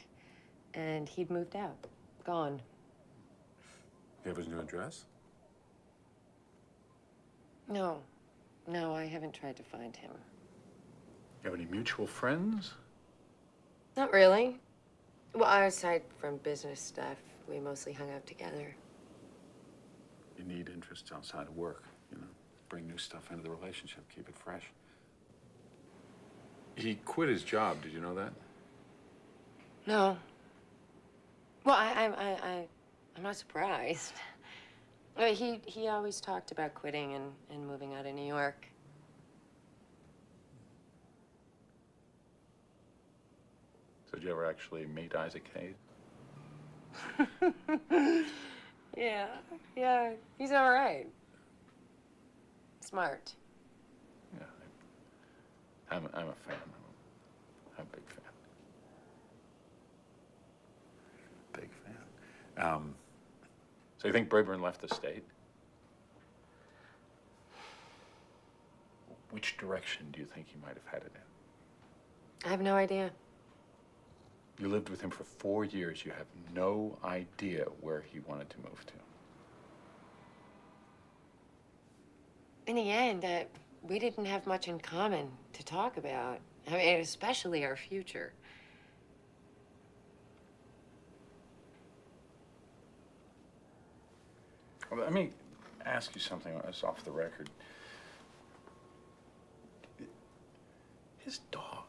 and he'd moved out. Gone. You have his new address? No. No, I haven't tried to find him. You have any mutual friends? Not really. Well, aside from business stuff, we mostly hung out together. You need interests outside of work, you know? Bring new stuff into the relationship, keep it fresh. He quit his job, did you know that? No. Well, I'm not surprised. He always talked about quitting and moving out of New York. So did you ever actually meet Isaac Hayes? Yeah, he's all right. Smart. Yeah, I'm a fan. I'm a big fan. Big fan. So you think Braeburn left the state? Which direction do you think he might have headed in? I have no idea. You lived with him for 4 years. You have no idea where he wanted to move to. In the end, we didn't have much in common to talk about. I mean, especially our future. Well, let me ask you something that's off the record. His dog.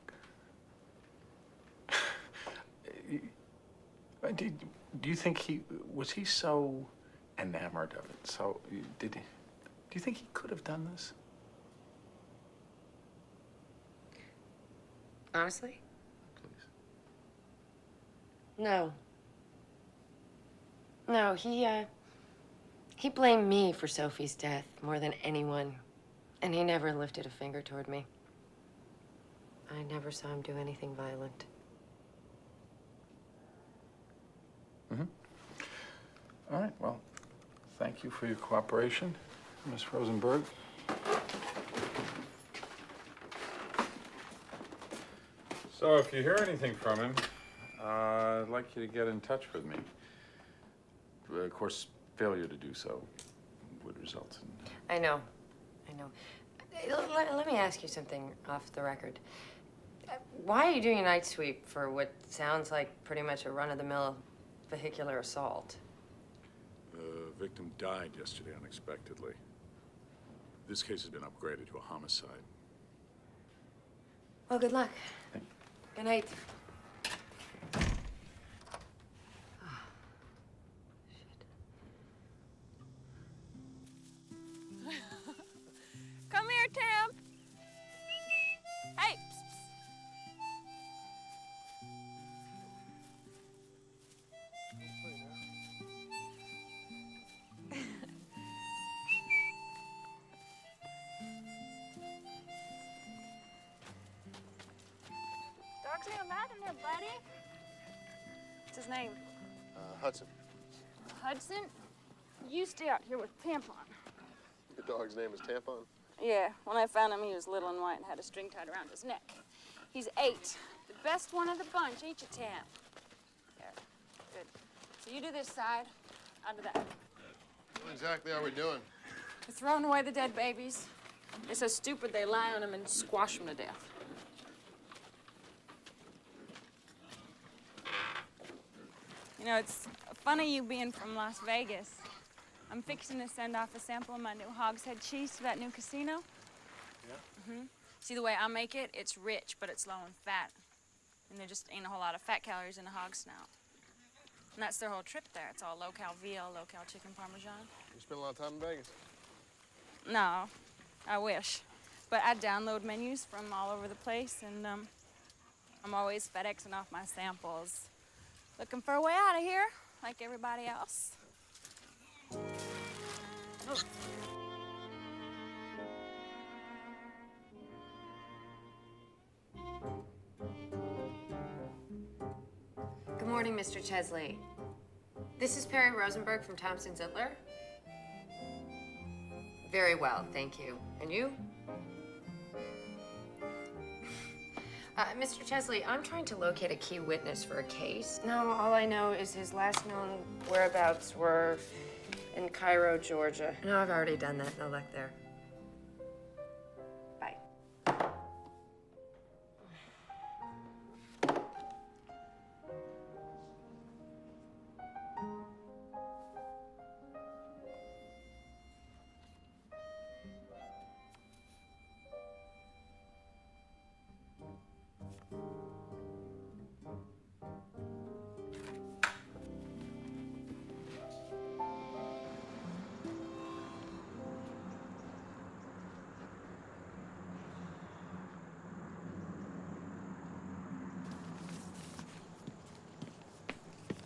Do you think was he so enamored of it? So do you think he could have done this? Honestly? Please. No. No, he blamed me for Sophie's death more than anyone, and he never lifted a finger toward me. I never saw him do anything violent. Mm-hmm. All right, well, thank you for your cooperation, Miss Rosenberg. So if you hear anything from him, I'd like you to get in touch with me. Of course, failure to do so would result in... I know. Let me ask you something off the record. Why are you doing a night sweep for what sounds like pretty much a run-of-the-mill vehicular assault? The victim died yesterday unexpectedly. This case has been upgraded to a homicide. Well, good luck. Good night. Come here, Tim. Hey. Dog's real loud in there, buddy. What's his name? Hudson. Hudson, you stay out here with Tampon. Your dog's name is Tampon? Yeah, when I found him, he was little and white and had a string tied around his neck. He's 8. The best one of the bunch, ain't you, Tam? There, good. So you do this side, I'll do that. What exactly are we doing? We're throwing away the dead babies. They're so stupid they lie on them and squash them to death. You know, it's funny you being from Las Vegas. I'm fixing to send off a sample of my new hogshead cheese to that new casino. Yeah? Mm-hmm. See the way I make it? It's rich, but it's low in fat. And there just ain't a whole lot of fat calories in a hog snout. And that's their whole trip there. It's all low-cal veal, low-cal chicken parmesan. You spend a lot of time in Vegas? No, I wish. But I download menus from all over the place, and I'm always FedExing off my samples. Looking for a way out of here, like everybody else. Oh. Good morning, Mr. Chesley. This is Perry Rosenberg from Thompson Zittler. Very well, thank you. And you? Mr. Chesley, I'm trying to locate a key witness for a case. No, all I know is his last known whereabouts were in Cairo, Georgia. No, I've already done that. No luck there. Bye.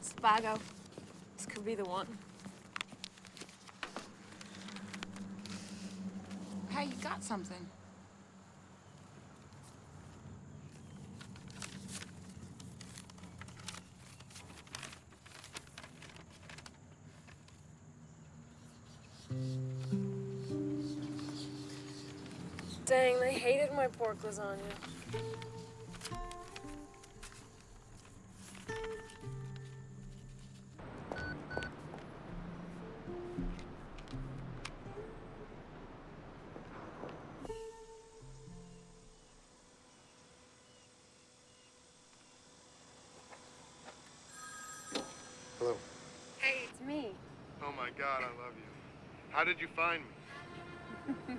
Spago. This could be the one. Hey, you got something. Dang, they hated my pork lasagna. Hello. Hey, it's me. Oh my God, I love you. How did you find me?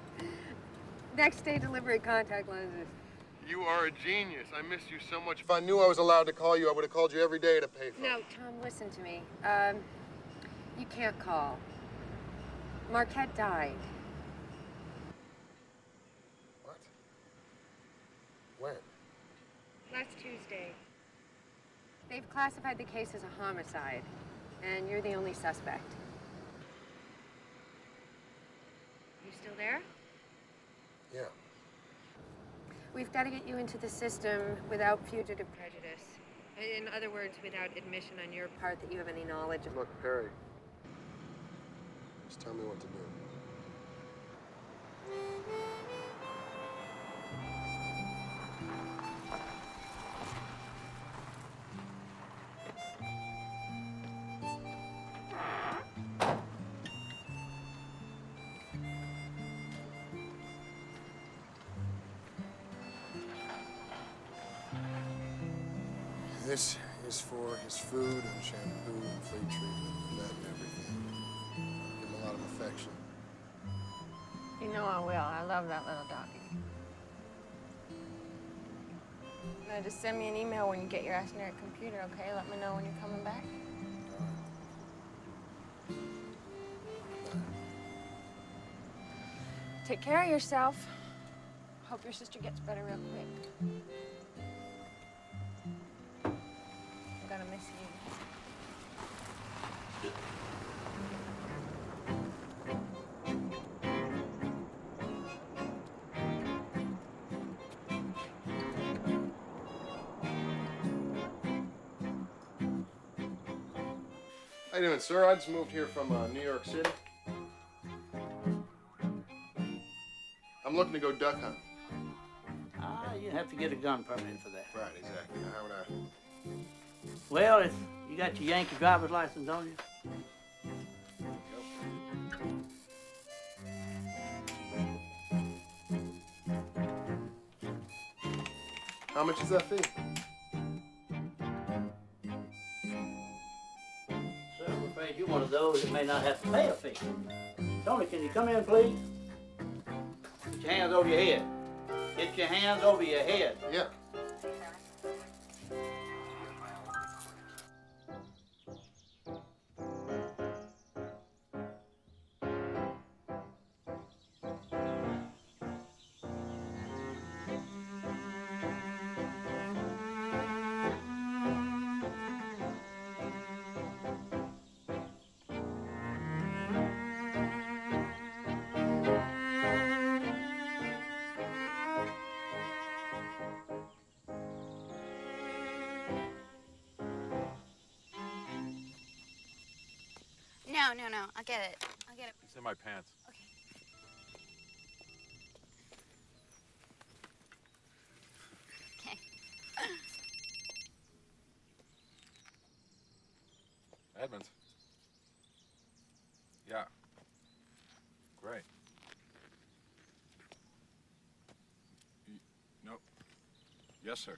Next day delivery contact lenses. You are a genius. I miss you so much. If I knew I was allowed to call you, I would have called you every day to pay for. No, Tom, listen to me. You can't call. Marquette died. What? When? Last Tuesday. They've classified the case as a homicide, and you're the only suspect. You still there? Yeah. We've got to get you into the system without fugitive prejudice. In other words, without admission on your part that you have any knowledge of... Look, Perry. Just tell me what to do. This is for his food and shampoo and flea treatment and that and everything. Give him a lot of affection. You know I will. I love that little doggy. Now just send me an email when you get your ass near a computer, okay? Let me know when you're coming back. Take care of yourself. Hope your sister gets better real quick. I'm gonna miss you. How you doing, sir? I just moved here from New York City. I'm looking to go duck hunt. You have to get a gun permit for that. Right, exactly. How would I? Well, if you got your Yankee driver's license on you. How much is that fee? Sir, I'm afraid you're one of those that may not have to pay a fee. Tony, can you come in, please? Get your hands over your head. Get your hands over your head. Yeah. No. I'll get it. It's in my pants. Okay. Edmund. Yeah. Great. No. Yes, sir.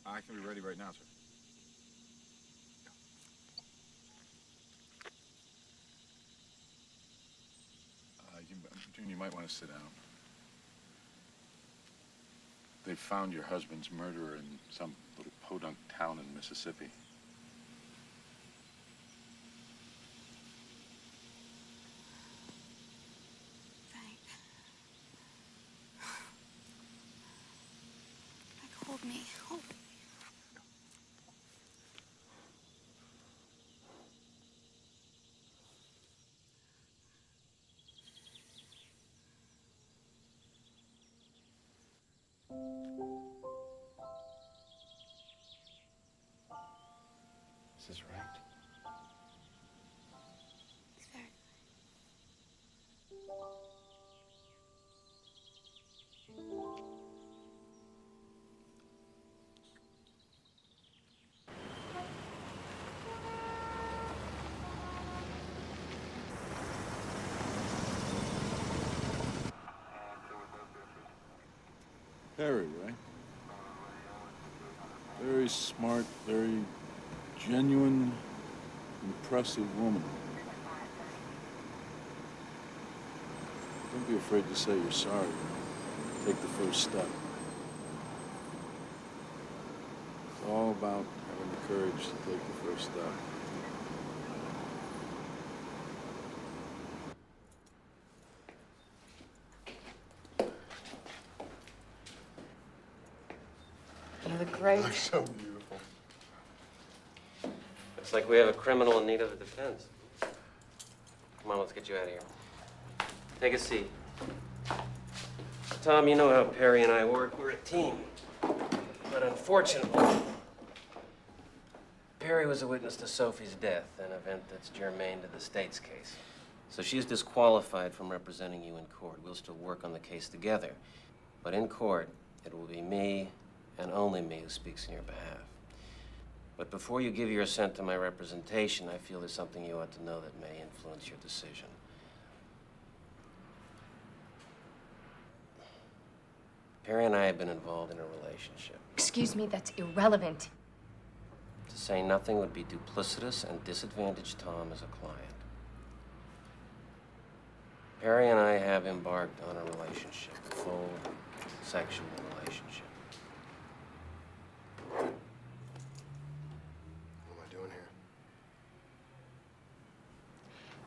I can be ready right now, sir. June, you might want to sit down. They found your husband's murderer in some little podunk town in Mississippi. Hold me. Hold me. Is this right? It's very Perry, right? Very smart, very genuine, impressive woman. Don't be afraid to say you're sorry. Take the first step. It's all about having the courage to take the first step. You look great. So beautiful. Looks like we have a criminal in need of a defense. Come on, let's get you out of here. Take a seat. Tom, you know how Perry and I work. We're a team. But unfortunately, Perry was a witness to Sophie's death, an event that's germane to the state's case. So she's disqualified from representing you in court. We'll still work on the case together. But in court, it will be me and only me who speaks in your behalf. But before you give your assent to my representation, I feel there's something you ought to know that may influence your decision. Perry and I have been involved in a relationship. Excuse me, that's irrelevant. To say nothing would be duplicitous and disadvantage Tom as a client. Perry and I have embarked on a relationship, a full sexual relationship. What am I doing here?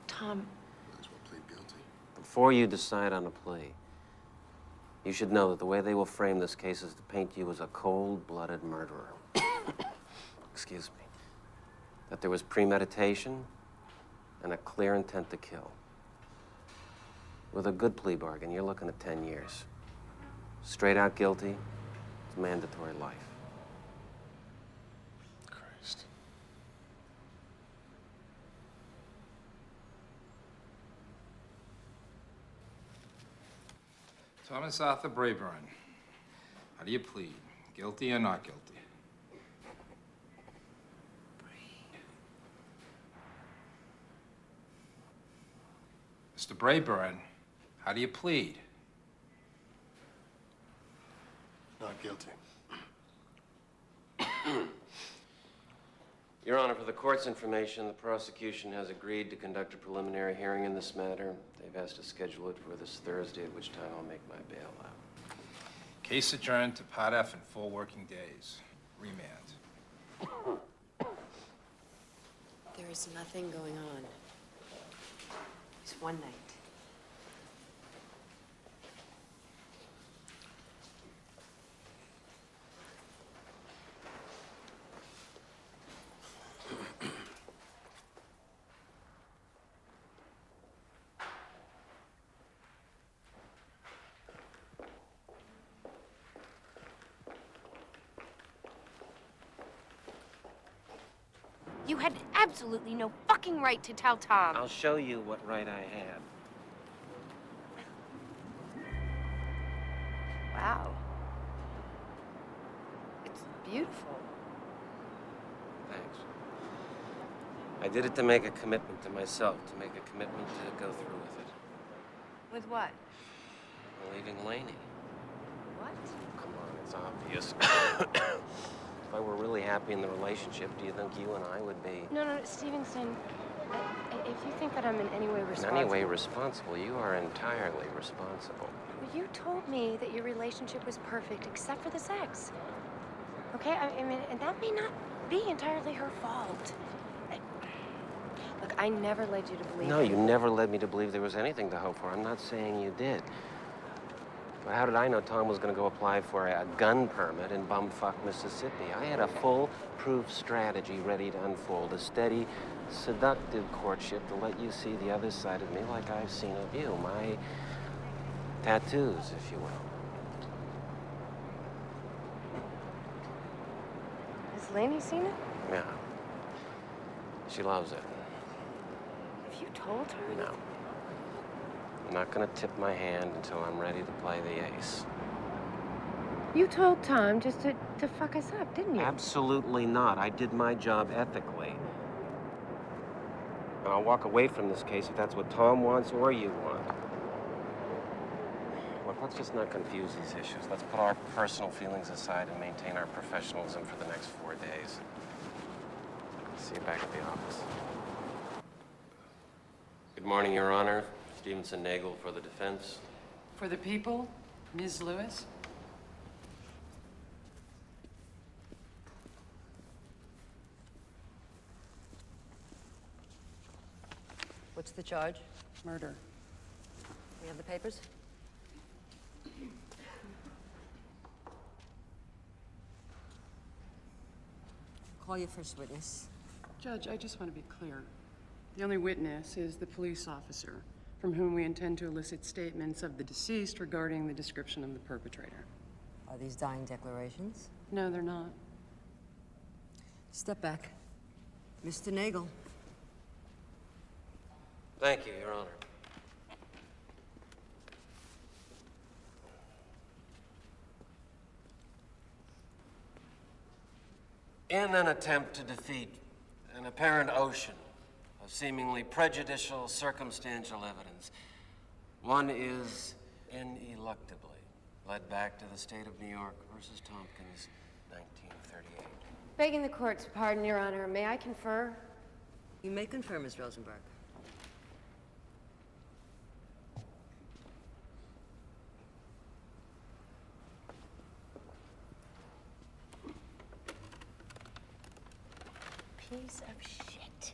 Tom. Might as well plead guilty. Before you decide on a plea, you should know that the way they will frame this case is to paint you as a cold-blooded murderer. Excuse me. That there was premeditation and a clear intent to kill. With a good plea bargain, you're looking at 10 years. Straight out guilty, it's mandatory life. Christ. Thomas Arthur Brayburn, how do you plead? Guilty or not guilty? Mr. Brayburn, how do you plead? Not guilty. Your Honor, for the court's information, the prosecution has agreed to conduct a preliminary hearing in this matter. They've asked to schedule it for this Thursday, at which time I'll make my bail out. Case adjourned to Part F in 4 working days. Remand. There is nothing going on. It's one night. You had absolutely no fucking right to tell Tom. I'll show you what right I had. Wow. It's beautiful. Thanks. I did it to make a commitment to myself, to make a commitment to go through with it. With what? Leaving Laney. What? Come on, it's obvious. If I were really happy in the relationship, do you think you and I would be... No, Stevenson, if you think that I'm in any way In responsible... any way responsible, you are entirely responsible. Well, you told me that your relationship was perfect except for the sex. Okay? I mean, and that may not be entirely her fault. Look, I never led you to believe... No, you never led me to believe there was anything to hope for. I'm not saying you did. But how did I know Tom was going to go apply for a gun permit in bumfuck Mississippi? I had a foolproof strategy ready to unfold, a steady, seductive courtship to let you see the other side of me like I've seen of you, my tattoos, if you will. Has Laney seen it? Yeah. She loves it. Have you told her? No. I'm not going to tip my hand until I'm ready to play the ace. You told Tom just to fuck us up, didn't you? Absolutely not. I did my job ethically. And I'll walk away from this case if that's what Tom wants or you want. Look, let's just not confuse these issues. Let's put our personal feelings aside and maintain our professionalism for the next 4 days. See you back at the office. Good morning, Your Honor. Stevenson Nagel for the defense. For the people, Ms. Lewis? What's the charge? Murder. We have the papers? Call your first witness. Judge, I just want to be clear. The only witness is the police officer, from whom we intend to elicit statements of the deceased regarding the description of the perpetrator. Are these dying declarations? No, they're not. Step back. Mr. Nagel. Thank you, Your Honor. In an attempt to defeat an apparent ocean of seemingly prejudicial circumstantial evidence, one is ineluctably led back to the state of New York versus Tompkins, 1938. Begging the court's pardon, Your Honor, may I confer? You may confer, Ms. Rosenberg. Piece of shit.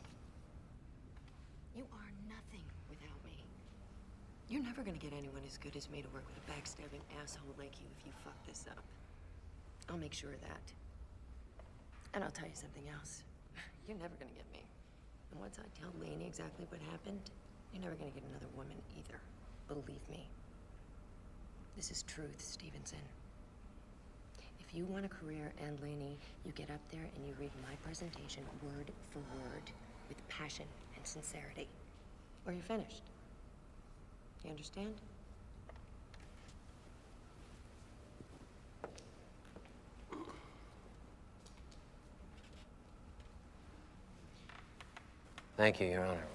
You are nothing without me. You're never gonna get anyone as good as me to work with a backstabbing asshole like you if you fuck this up. I'll make sure of that. And I'll tell you something else. You're never gonna get me. And once I tell Laney exactly what happened, you're never gonna get another woman either. Believe me. This is truth, Stevenson. If you want a career and Laney, you get up there and you read my presentation word for word with passion and sincerity. Or you're finished. You understand? Thank you, Your Honor.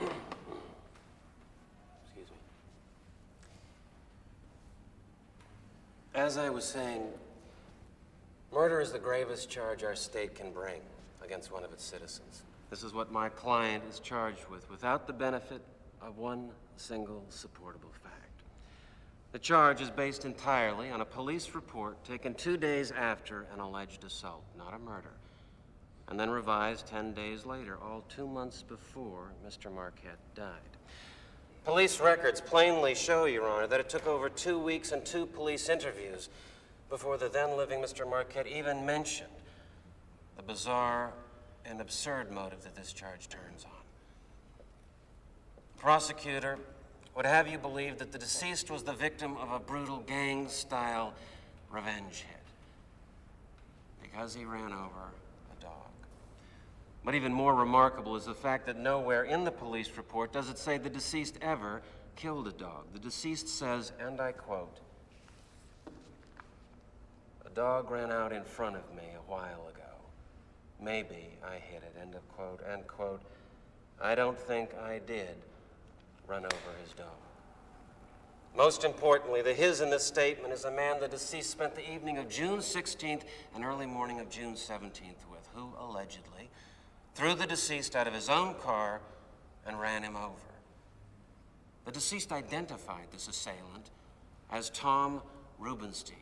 Excuse me. As I was saying, murder is the gravest charge our state can bring against one of its citizens. This is what my client is charged with, without the benefit of one single supportable fact. The charge is based entirely on a police report taken 2 days after an alleged assault, not a murder, and then revised 10 days later, all 2 months before Mr. Marquette died. Police records plainly show, Your Honor, that it took over 2 weeks and 2 police interviews before the then-living Mr. Marquette even mentioned the bizarre and absurd motive that this charge turns on. The prosecutor would have you believe that the deceased was the victim of a brutal gang-style revenge hit because he ran over a dog. But even more remarkable is the fact that nowhere in the police report does it say the deceased ever killed a dog. The deceased says, and I quote, "A dog ran out in front of me a while ago. maybe I hit it, end of quote, end quote. I don't think I did run over his dog. Most importantly, the his in this statement is a man the deceased spent the evening of June 16th and early morning of June 17th with, who allegedly threw the deceased out of his own car and ran him over. The deceased identified this assailant as Tom Rubenstein.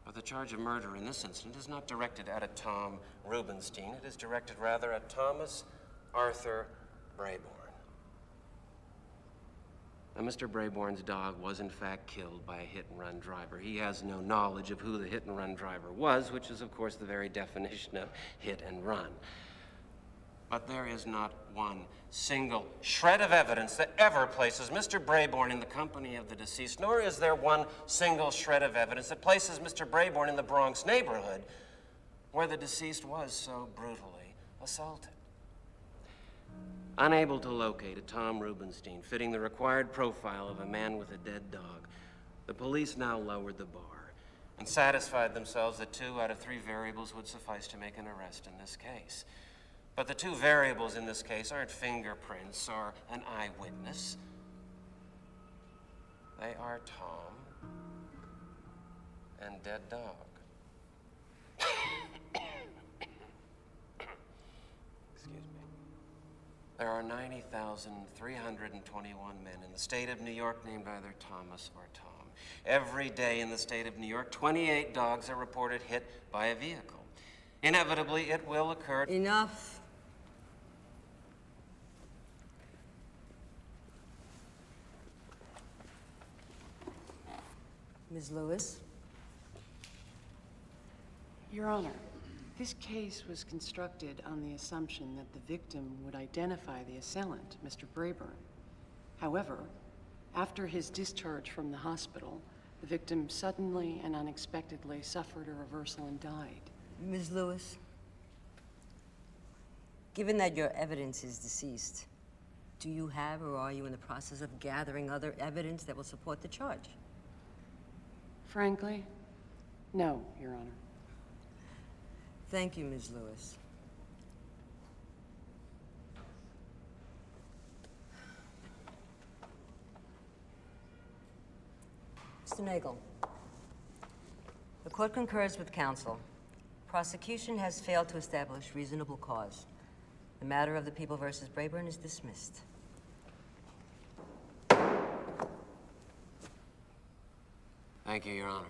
But the charge of murder in this incident is not directed at a Tom Rubenstein. It is directed rather at Thomas Arthur Brayborn. Now, Mr. Brayborn's dog was in fact killed by a hit-and-run driver. He has no knowledge of who the hit-and-run driver was, which is, of course, the very definition of hit and run. But there is not one single shred of evidence that ever places Mr. Brayborn in the company of the deceased, nor is there one single shred of evidence that places Mr. Brayborn in the Bronx neighborhood where the deceased was so brutally assaulted. Unable to locate a Tom Rubenstein fitting the required profile of a man with a dead dog, the police now lowered the bar and satisfied themselves that 2 out of 3 variables would suffice to make an arrest in this case. But the 2 variables in this case aren't fingerprints or an eyewitness. They are Tom and dead dog. There are 90,321 men in the state of New York named either Thomas or Tom. Every day in the state of New York, 28 dogs are reported hit by a vehicle. Inevitably, it will occur. Enough. Ms. Lewis? Your Honor, this case was constructed on the assumption that the victim would identify the assailant, Mr. Brayborn. However, after his discharge from the hospital, the victim suddenly and unexpectedly suffered a reversal and died. Ms. Lewis, given that your evidence is deceased, do you have or are you in the process of gathering other evidence that will support the charge? Frankly, no, Your Honor. Thank you, Ms. Lewis. Mr. Nagel, the court concurs with counsel. Prosecution has failed to establish reasonable cause. The matter of the People versus Brayborn is dismissed. Thank you, Your Honor.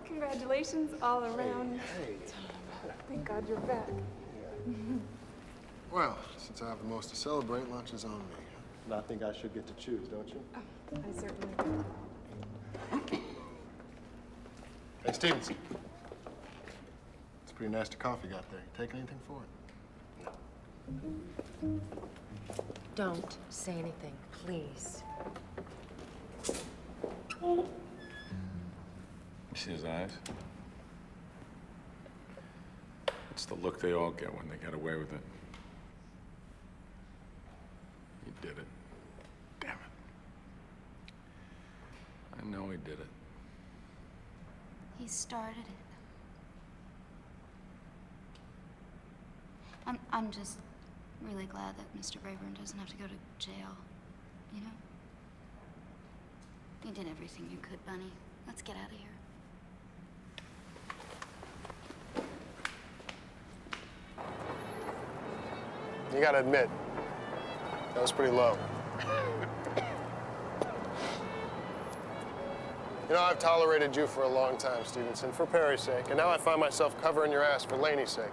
Congratulations all around. Hey. Thank God you're back. Well, since I have the most to celebrate, lunch is on me. And I think I should get to choose, don't you? Oh, I certainly do. Hey, Stevenson. It's a pretty nasty coffee you got there. You take anything for it? Don't say anything, please. You see his eyes? It's the look they all get when they get away with it. He did it. Damn it. I know he did it. He started it. I'm just really glad that Mr. Brayborn doesn't have to go to jail, you know? You did everything you could, Bunny. Let's get out of here. You gotta admit, that was pretty low. You know, I've tolerated you for a long time, Stevenson, for Perry's sake, and now I find myself covering your ass for Laney's sake.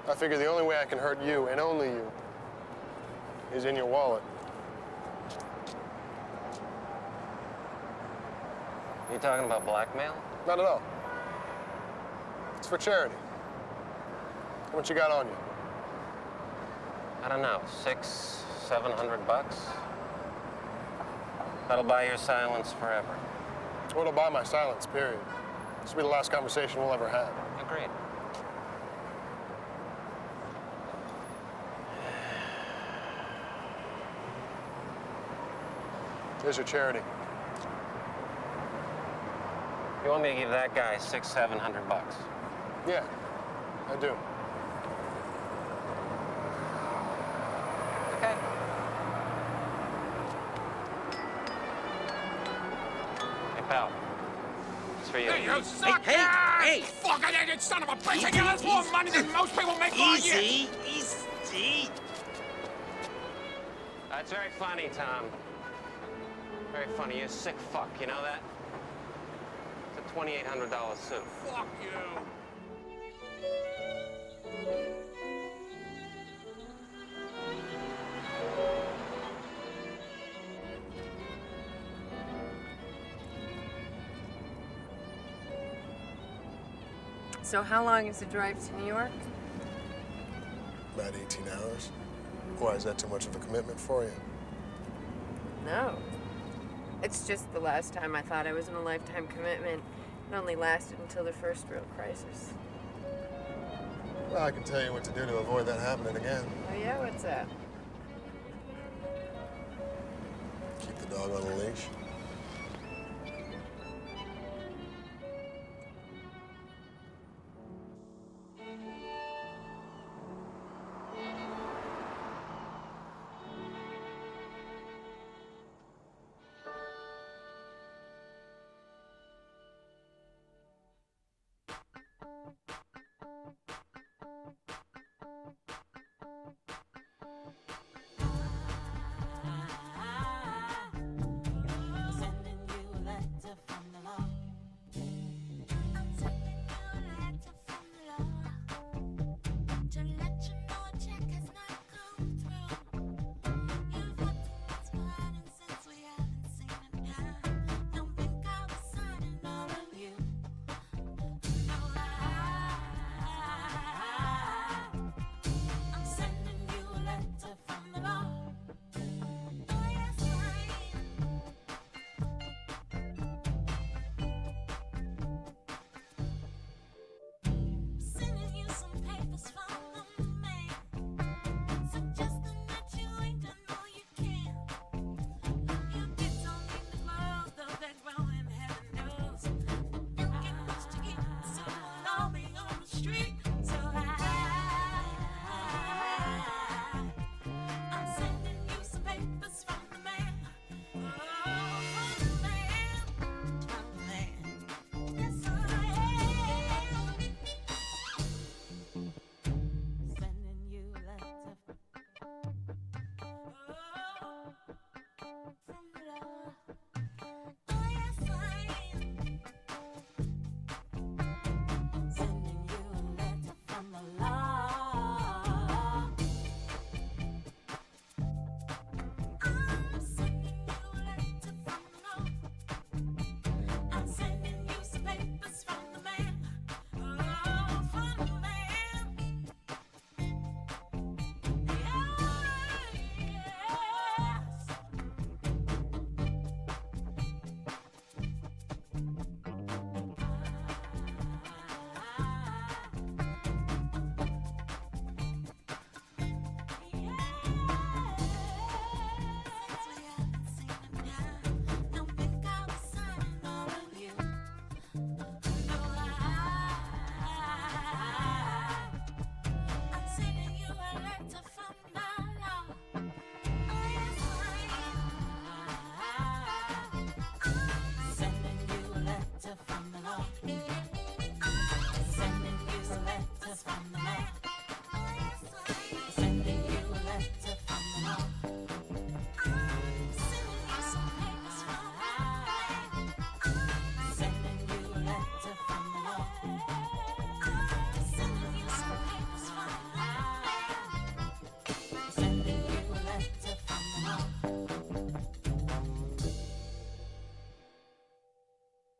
I figure the only way I can hurt you, and only you, is in your wallet. You talking about blackmail? Not at all. It's for charity. How much you got on you? I don't know, $600, $700? That'll buy your silence forever. Well, it'll buy my silence, period. This will be the last conversation we'll ever have. Agreed. Here's your charity. You want me to give that guy $600-700? Yeah, I do. Okay. Hey, pal. It's for you. Hey, you sucker! Hey! Fucking son of a bitch! I got more money than most people make all year! Easy. That's very funny, Tom. Very funny. You're a sick fuck, you know that? It's a $2,800 suit. Fuck you! So how long is the drive to New York? About 18 hours. Why, is that too much of a commitment for you? No. It's just the last time I thought I was in a lifetime commitment. It only lasted until the first real crisis. Well, I can tell you what to do to avoid that happening again. Oh yeah, what's that? Keep the dog on a leash.